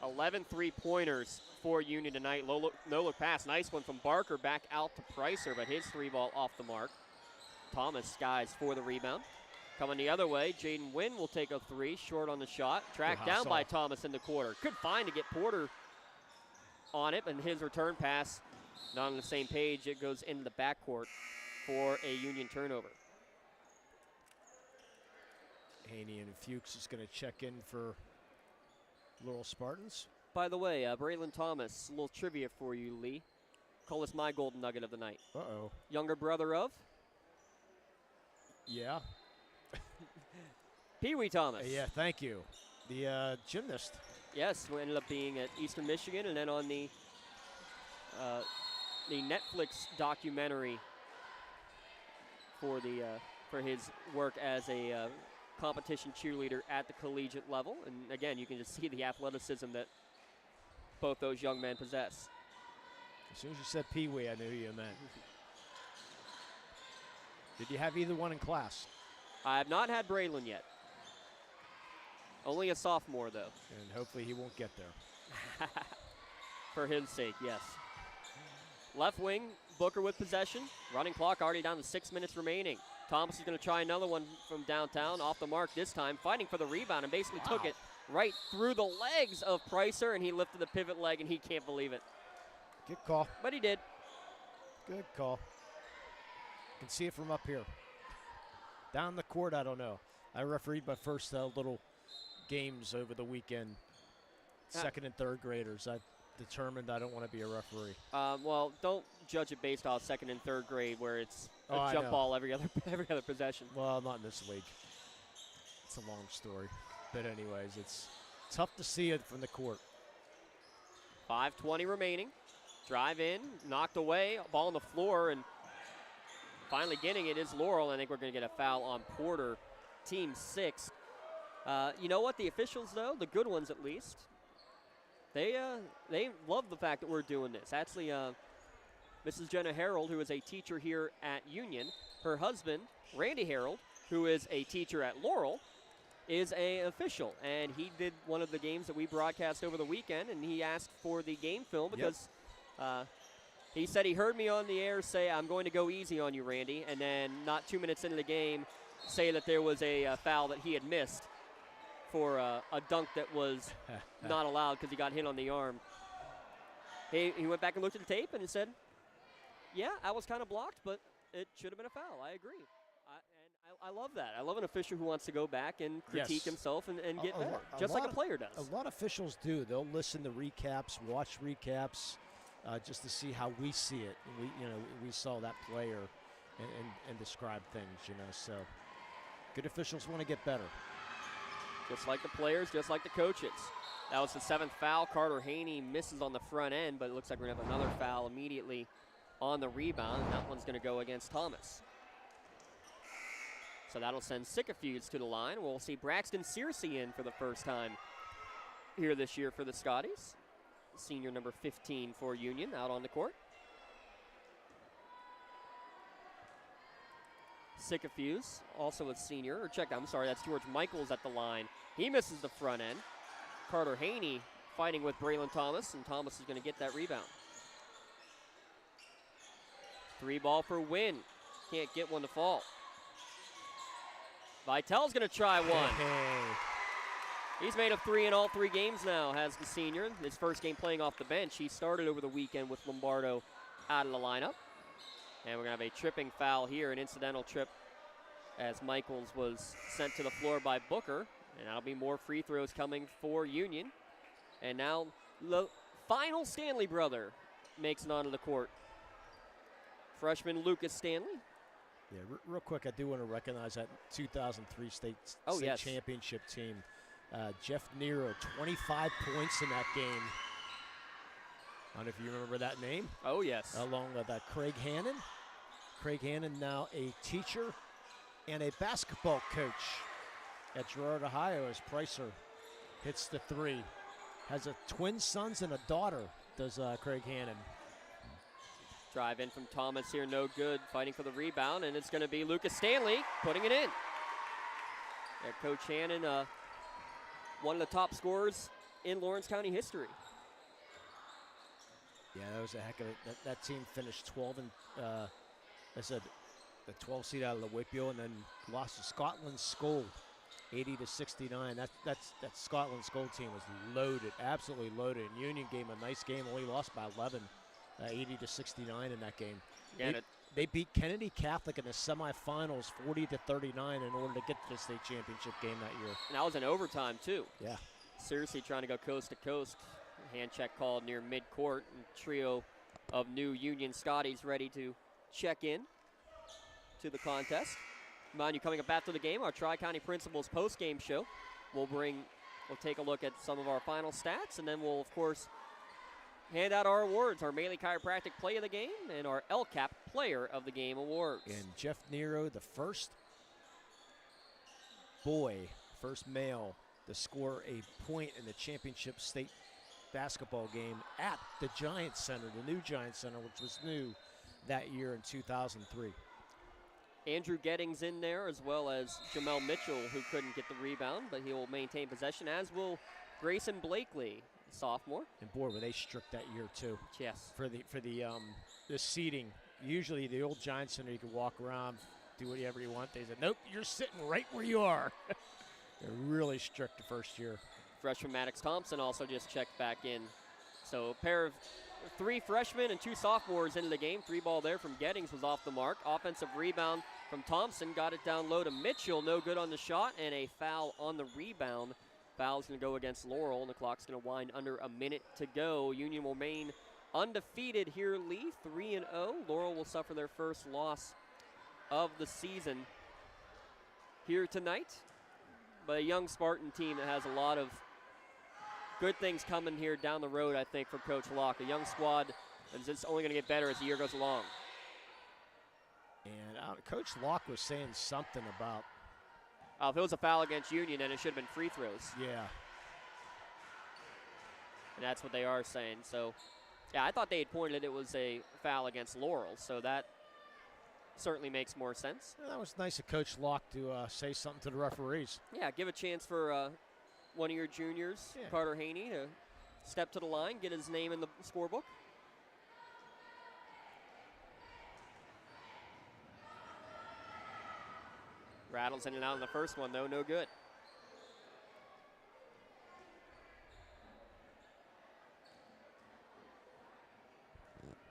11 3-pointers for Union tonight. No-look pass. Nice one from Barker back out to Pricer, but his three ball off the mark. Thomas skies for the rebound. Coming the other way, Jaden Wynn will take a three, short on the shot. Tracked down by Thomas in the quarter. Good find to get Porter on it, and his return pass not on the same page. It goes into the backcourt for a Union turnover. Haney and Fuchs is going to check in for Laurel Spartans. By the way, Braylon Thomas, a little trivia for you, Lee. Call this my golden nugget of the night. Uh-oh. Younger brother of? Yeah. Pee Wee Thomas. Yeah, thank you. The gymnast. Yes, who ended up being at Eastern Michigan, and then on the Netflix documentary for his work as a competition cheerleader at the collegiate level. And again, you can just see the athleticism that both those young men possess. As soon as you said Pee Wee, I knew who you meant. Did you have either one in class? I have not had Braylon yet. Only a sophomore, though. And hopefully he won't get there. For his sake, yes. Left wing, Booker with possession. Running clock already down to 6 minutes remaining. Thomas is going to try another one from downtown, off the mark this time, fighting for the rebound, and basically took it right through the legs of Pricer, and he lifted the pivot leg, and he can't believe it. Good call. But he did. Good call. You can see it from up here. Down the court, I don't know. I refereed my first little games over the weekend. Second and third graders. I determined I don't want to be a referee. Well, don't judge it based off second and third grade where it's a jump ball every other possession. Well, not in this league. It's a long story. But anyways, it's tough to see it from the court. 5:20 remaining. Drive in, knocked away, ball on the floor, and finally getting it is Laurel. I think we're going to get a foul on Porter, team 6. You know what? The officials, though, the good ones at least, they love the fact that we're doing this. Actually, Mrs. Jenna Harold, who is a teacher here at Union, her husband, Randy Harold, who is a teacher at Laurel, is an official. And he did one of the games that we broadcast over the weekend, and he asked for the game film because he said he heard me on the air say, "I'm going to go easy on you, Randy," and then not 2 minutes into the game say that there was a foul that he had missed for a dunk that was not allowed because he got hit on the arm. He went back and looked at the tape and he said, "Yeah, I was kind of blocked, but it should have been a foul." I agree. I love that. I love an official who wants to go back and critique himself and get better, just like a player does. A lot of officials do. They'll listen to recaps, watch recaps, just to see how we see it. We saw that player and describe things. So good officials want to get better. Just like the players, just like the coaches. That was the 7th foul. Carter Haney misses on the front end, but it looks like we're going to have another foul immediately on the rebound, and that one's going to go against Thomas. So that'll send Sycophants to the line. We'll see Braxton Searcy in for the first time here this year for the Scotties. Senior number 15 for Union out on the court. Sycophants, also a senior. That's George Michaels at the line. He misses the front end. Carter Haney fighting with Braylon Thomas, and Thomas is going to get that rebound. 3 ball for Wynn. Can't get one to fall. Vitel's going to try one. He's made a 3 in all 3 games now, has the senior. His first game playing off the bench. He started over the weekend with Lombardo out of the lineup. And we're going to have a tripping foul here, an incidental trip, as Michaels was sent to the floor by Booker. And that'll be more free throws coming for Union. And now the final Stanley brother makes it onto the court. Freshman Lucas Stanley. Yeah, real quick, I do want to recognize that 2003 state championship team. Jeff Nero, 25 points in that game. I don't know if you remember that name. Oh, yes. Along with Craig Hannon. Craig Hannon now a teacher and a basketball coach at Girard, Ohio, as Pricer hits the three. Has a twin sons and a daughter, does Craig Hannon. Drive in from Thomas here, no good, fighting for the rebound, and it's going to be Lucas Stanley putting it in. Yeah, Coach Hannon, one of the top scorers in Lawrence County history. Yeah, that was a heck of it. That team finished 12 and I said the 12 seed out of the WPIAL, and then lost to Scotland's School, 80-69. That Scotland's School team was loaded, absolutely loaded. And Union gave a nice game, only lost by 11, 80-69 in that game. Yeah, they beat Kennedy Catholic in the semifinals, 40-39, in order to get to the state championship game that year. And that was in overtime too. Yeah. Seriously trying to go coast to coast. Hand check called near midcourt, and trio of new Union Scotties ready to check in to the contest. Mind you, coming up after the game, our Tri-County Principals post-game show. We'll take a look at some of our final stats, and then we'll, of course, hand out our awards, our Maley Chiropractic Play of the Game and our LCAP Player of the Game awards. And Jeff Nero, the first male to score a point in the championship state basketball game at the Giants Center, the new Giants Center, which was new that year in 2003. Andrew Gettings in there, as well as Jamel Mitchell, who couldn't get the rebound, but he will maintain possession, as will Grayson Blakely, sophomore. And boy, were they strict that year too. Yes. For the seating, usually the old Giants Center, you could walk around, do whatever you want. They said, nope, you're sitting right where you are. They're really strict the first year. Freshman Maddox Thompson also just checked back in. So a pair of 3 freshmen and 2 sophomores into the game. 3 ball there from Gettings was off the mark. Offensive rebound from Thompson, got it down low to Mitchell. No good on the shot, and a foul on the rebound. Foul's going to go against Laurel, and the clock's going to wind under a minute to go. Union will remain undefeated here, Lee, 3-0. Laurel will suffer their first loss of the season here tonight. But a young Spartan team that has a lot of good things coming here down the road, I think, for Coach Locke. A young squad that's just only going to get better as the year goes along. And Coach Locke was saying something about... if it was a foul against Union, then it should have been free throws. Yeah. And that's what they are saying. So, yeah, I thought they had pointed it was a foul against Laurel, so that certainly makes more sense. Well, that was nice of Coach Locke to say something to the referees. Yeah, give a chance for one of your juniors, Carter Haney, to step to the line, get his name in the scorebook. Rattles in and out in the first one, though, no good.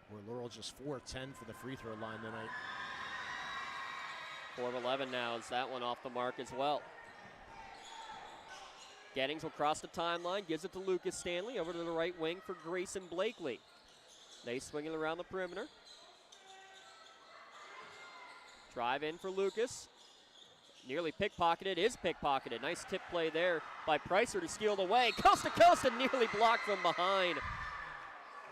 Boy, Laurel just 4 of 10 for the free throw line tonight. 4 of 11 now is that one off the mark as well. Gettings will cross the timeline, gives it to Lucas Stanley, over to the right wing for Grayson Blakely. They swing it around the perimeter. Drive in for Lucas. Nearly pickpocketed, is pickpocketed. Nice tip play there by Pricer to steal it away. Coast to coast and nearly blocked from behind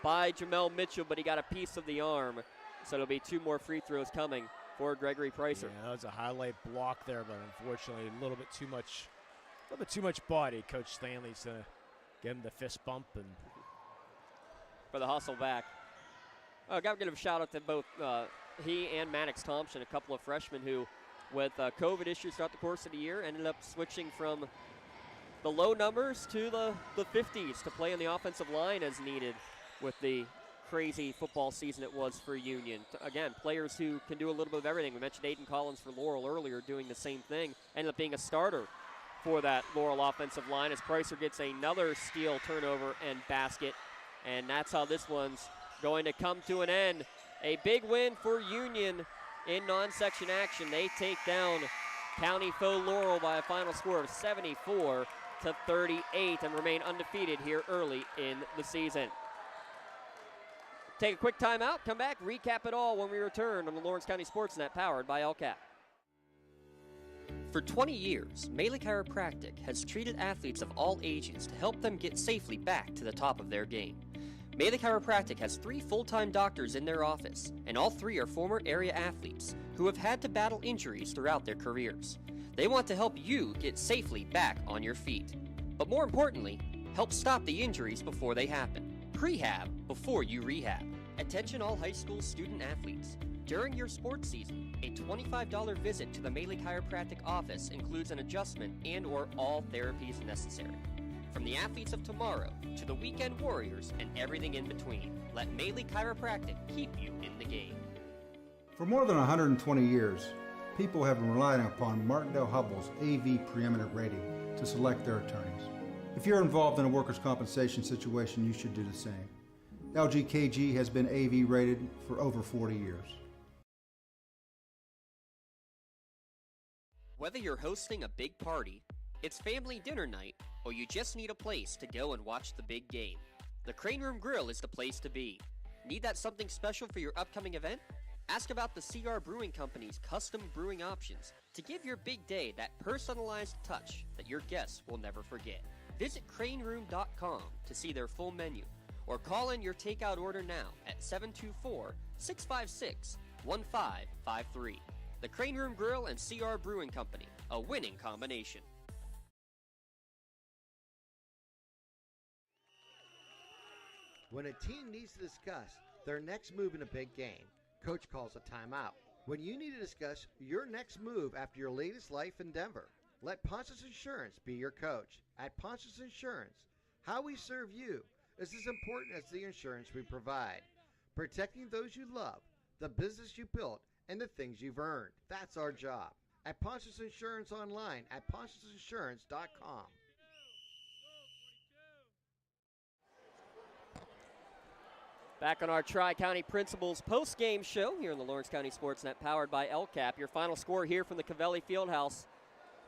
by Jamel Mitchell, but he got a piece of the arm. So it'll be 2 more free throws coming for Gregory Pricer. Yeah, that was a highlight block there, but unfortunately a little bit too much body. Coach Stanley's going to give him the fist bump and for the hustle back. Got to give a shout out to both he and Maddox Thompson, a couple of freshmen who, with COVID issues throughout the course of the year, ended up switching from the low numbers to the 50s to play in the offensive line as needed with the crazy football season it was for Union. Again, players who can do a little bit of everything. We mentioned Aiden Collins for Laurel earlier doing the same thing. Ended up being a starter for that Laurel offensive line as Pricer gets another steal, turnover, and basket. And that's how this one's going to come to an end. A big win for Union in non-section action. They take down County foe Laurel by a final score of 74-38 and remain undefeated here early in the season. Take a quick timeout, come back, recap it all when we return on the Lawrence County SportsNet, powered by LCAP. For 20 years, Maley Chiropractic has treated athletes of all ages to help them get safely back to the top of their game. Maley Chiropractic has 3 full-time doctors in their office, and all 3 are former area athletes who have had to battle injuries throughout their careers. They want to help you get safely back on your feet, but more importantly, help stop the injuries before they happen. Prehab before you rehab. Attention all high school student athletes. During your sports season, a $25 visit to the Maley Chiropractic office includes an adjustment and/or all therapies necessary. From the athletes of tomorrow to the weekend warriors and everything in between, let Maley Chiropractic keep you in the game. For more than 120 years, people have been relying upon Martindale Hubbell's AV preeminent rating to select their attorneys. If you're involved in a workers' compensation situation, you should do the same. LGKG has been AV rated for over 40 years. Whether you're hosting a big party, it's family dinner night, or you just need a place to go and watch the big game, the Crane Room Grill is the place to be. Need that something special for your upcoming event? Ask about the CR Brewing Company's custom brewing options to give your big day that personalized touch that your guests will never forget. Visit craneroom.com to see their full menu, or call in your takeout order now at 724-656-1553. The Crane Room Grill and CR Brewing Company, a winning combination. When a team needs to discuss their next move in a big game, coach calls a timeout. When you need to discuss your next move after your latest life endeavor, let Ponce's Insurance be your coach. At Ponce's Insurance, how we serve you is as important as the insurance we provide. Protecting those you love, the business you built, and the things you've earned. That's our job. At Ponce's Insurance online at poncesinsurance.com. Back on our Tri-County Principals post-game show here on the Lawrence County SportsNet, powered by LCAP. Your final score here from the Covelli Fieldhouse,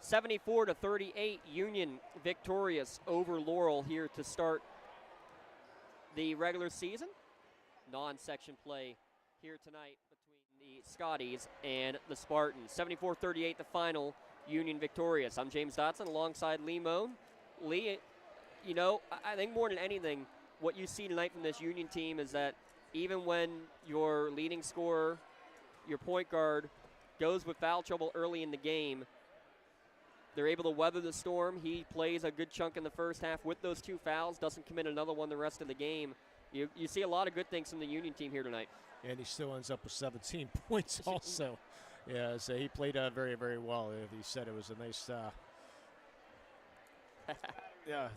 74-38, Union victorious over Laurel here to start the regular season. Non-section play here tonight between the Scotties and the Spartans. 74-38 the final, Union victorious. I'm James Dotson alongside Lee Moan. Lee, you know, I think more than anything, what you see tonight from this Union team is that even when your leading scorer, your point guard, goes with foul trouble early in the game, they're able to weather the storm. He plays a good chunk in the first half with those 2 fouls, doesn't commit another one the rest of the game. You see a lot of good things from the Union team here tonight. And he still ends up with 17 points also. Yeah, so he played very, very well. He said it was a nice yeah.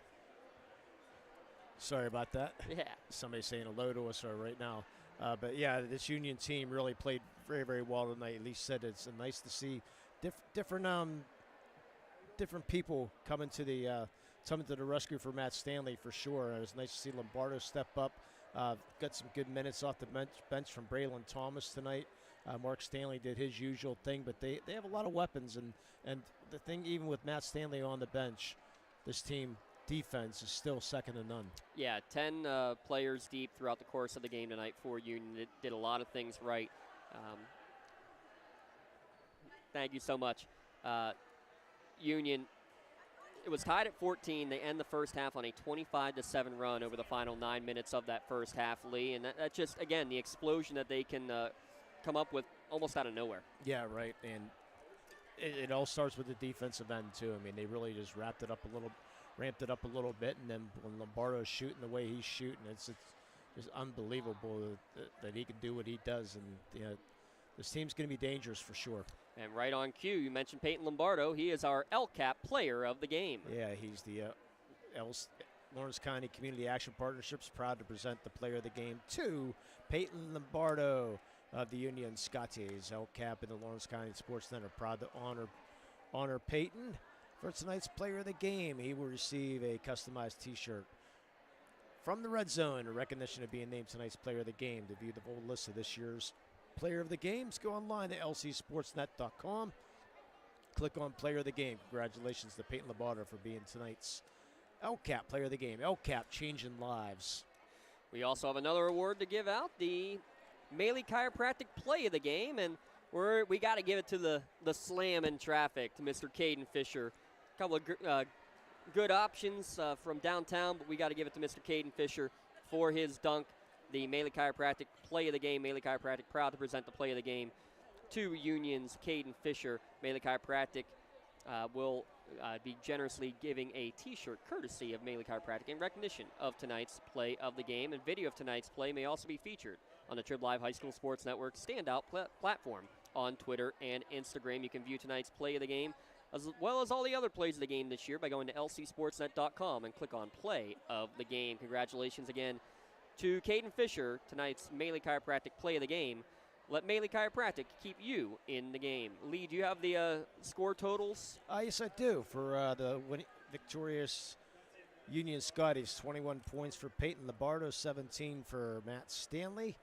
Sorry about that. Yeah. Somebody's saying hello to us right now. But, yeah, this Union team really played very, very well tonight. At least said it's nice to see different people coming to the rescue for Matt Stanley for sure. It was nice to see Lombardo step up. Got some good minutes off the bench from Braylon Thomas tonight. Mark Stanley did his usual thing, but they have a lot of weapons. And the thing, even with Matt Stanley on the bench, this team defense is still second to none. Yeah, 10 players deep throughout the course of the game tonight for Union. It did a lot of things right. Thank you so much. Union, it was tied at 14. They end the first half on a 25-7 run over the final 9 minutes of that first half, Lee. And that just, again, the explosion that they can come up with almost out of nowhere. Yeah, right. And it all starts with the defensive end, too. I mean, they really just ramped it up a little bit, and then when Lombardo's shooting the way he's shooting, it's just unbelievable that he can do what he does. And this team's going to be dangerous for sure. And right on cue, you mentioned Peyton Lombardo. He is our LCAP player of the game. Yeah, he's the Lawrence County Community Action Partnership's proud to present the player of the game to Peyton Lombardo of the Union Scotties. LCAP and the Lawrence County SportsNet are proud to honor Peyton for tonight's player of the game. He will receive a customized T-shirt from the Red Zone, a recognition of being named tonight's player of the game. To view the full list of this year's player of the games, go online to lcsportsnet.com. Click on player of the game. Congratulations to Peyton Lombardo for being tonight's LCAP player of the game. LCAP, changing lives. We also have another award to give out, the Maley Chiropractic play of the game, and we got to give it to the slam in traffic to Mr. Caden Fisher. A couple of good options from downtown, but we got to give it to Mr. Caden Fisher. for his dunk. The Maley Chiropractic play of the game. Maley Chiropractic proud to present the play of the game to Union's Caden Fisher. Maley Chiropractic will be generously giving a T-shirt courtesy of Maley Chiropractic in recognition of tonight's play of the game. And video of tonight's play may also be featured on the Trib Live High School Sports Network standout platform on Twitter and Instagram. You can view tonight's play of the game as well as all the other plays of the game this year by going to lcsportsnet.com and click on Play of the Game. Congratulations again to Caden Fisher, tonight's Maley Chiropractic play of the game. Let Maley Chiropractic keep you in the game. Lee, do you have the score totals? Yes, I do. For the victorious Union Scotties, 21 points for Peyton Labardo, 17 for Matt Stanley,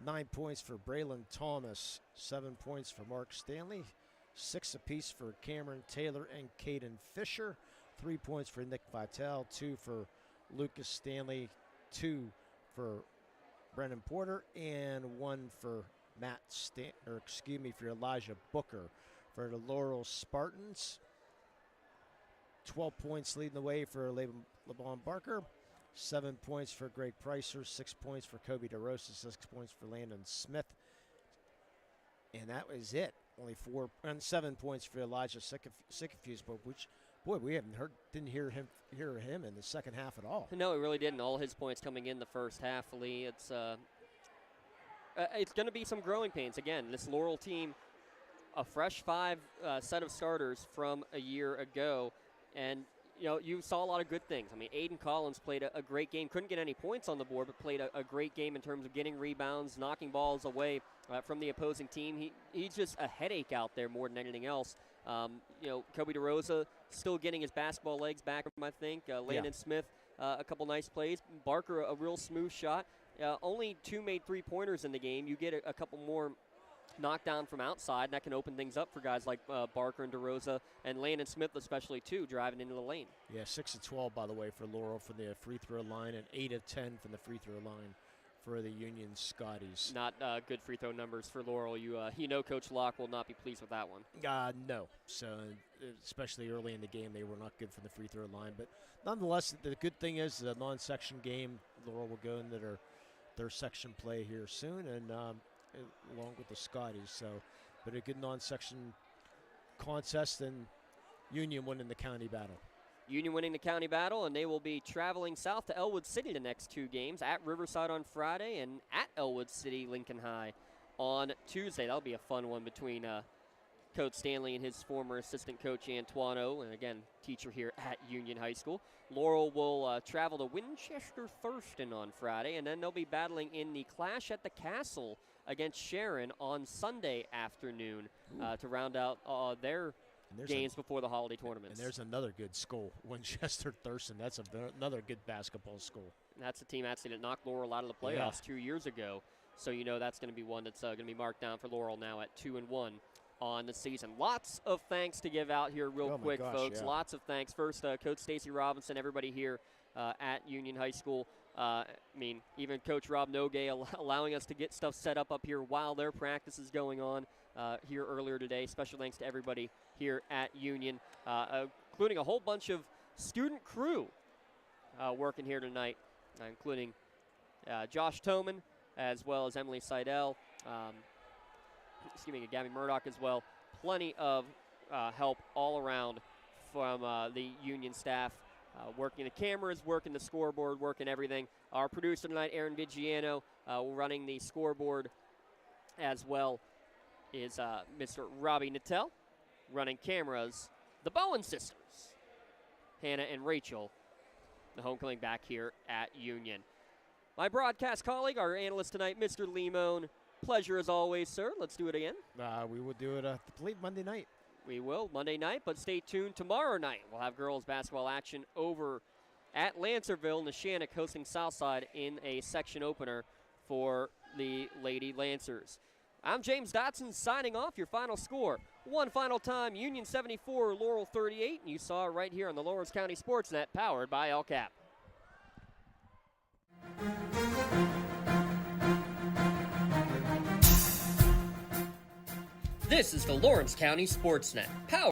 9 points for Braylon Thomas, 7 points for Mark Stanley, 6 apiece for Cameron Taylor and Caden Fisher, 3 points for Nick Vitale, 2 for Lucas Stanley, 2 for Brendan Porter, and 1 for for Elijah Booker. For the Laurel Spartans, 12 points leading the way for LeBron Barker, 7 points for Greg Pricer, 6 points for Kobe DeRosa, 6 points for Landon Smith, and that was it. Only 7 points for Elijah Sycophus, which, boy, we didn't hear him in the second half at all. No, he really didn't. All his points coming in the first half, Lee. It's going to be some growing pains. Again, this Laurel team, a fresh 5 set of starters from a year ago, and you saw a lot of good things. I mean, Aiden Collins played a great game. Couldn't get any points on the board, but played a great game in terms of getting rebounds, knocking balls away from the opposing team. He's just a headache out there more than anything else. Kobe DeRosa still getting his basketball legs back, I think. Landon Smith, a couple nice plays. Barker, a real smooth shot. Only 2 made 3-pointers in the game. You get a couple more knockdown from outside, and that can open things up for guys like Barker and DeRosa and Landon Smith especially, too, driving into the lane. Yeah, 6 of 12, by the way, for Laurel from the free throw line, and 8 of 10 from the free throw line for the Union Scotties. Not good free throw numbers for Laurel. Coach Locke will not be pleased with that one. No. So, especially early in the game, they were not good from the free throw line. But nonetheless, the good thing is the non-section game, Laurel will go into their section play here soon, and along with the Scotties. So, but a good non-section contest, and Union winning the county battle. Union winning the county battle, and they will be traveling south to Elwood City the next 2 games, at Riverside on Friday and at Elwood City Lincoln High on Tuesday. That'll be a fun one between Coach Stanley and his former assistant coach Antuano, and again, teacher here at Union High School. Laurel will travel to Winchester Thurston on Friday, and then they'll be battling in the Clash at the Castle against Sharon on Sunday afternoon to round out their games before the holiday tournaments. And there's another good school, Winchester Thurston. That's another good basketball school. And that's the team actually that knocked Laurel out of the playoffs 2 years ago. So that's going to be one that's going to be marked down for Laurel now at 2-1 on the season. Lots of thanks to give out here real quick, folks. Yeah. Lots of thanks. First, Coach Stacy Robinson, everybody here at Union High School. Even Coach Rob Nogay allowing us to get stuff set up here while their practice is going on here earlier today. Special thanks to everybody here at Union, including a whole bunch of student crew working here tonight, including Josh Toman, as well as Emily Seidel, Gabby Murdoch as well. Plenty of help all around from the Union staff, working the cameras, working the scoreboard, working everything. Our producer tonight, Aaron Vigiano, running the scoreboard as well, is Mr. Robbie Nattel. Running cameras, the Bowen sisters, Hannah and Rachel, the homecoming back here at Union. My broadcast colleague, our analyst tonight, Mr. Limone. Pleasure as always, sir. Let's do it again. We will do it, I believe, Monday night. We will, Monday night, but stay tuned tomorrow night. We'll have girls basketball action over at Lancerville. Neshannock hosting Southside in a section opener for the Lady Lancers. I'm James Dotson signing off. Your final score, one final time, Union 74, Laurel 38. And you saw it right here on the Lawrence County SportsNet, powered by LCAP. This is the Lawrence County SportsNet, powered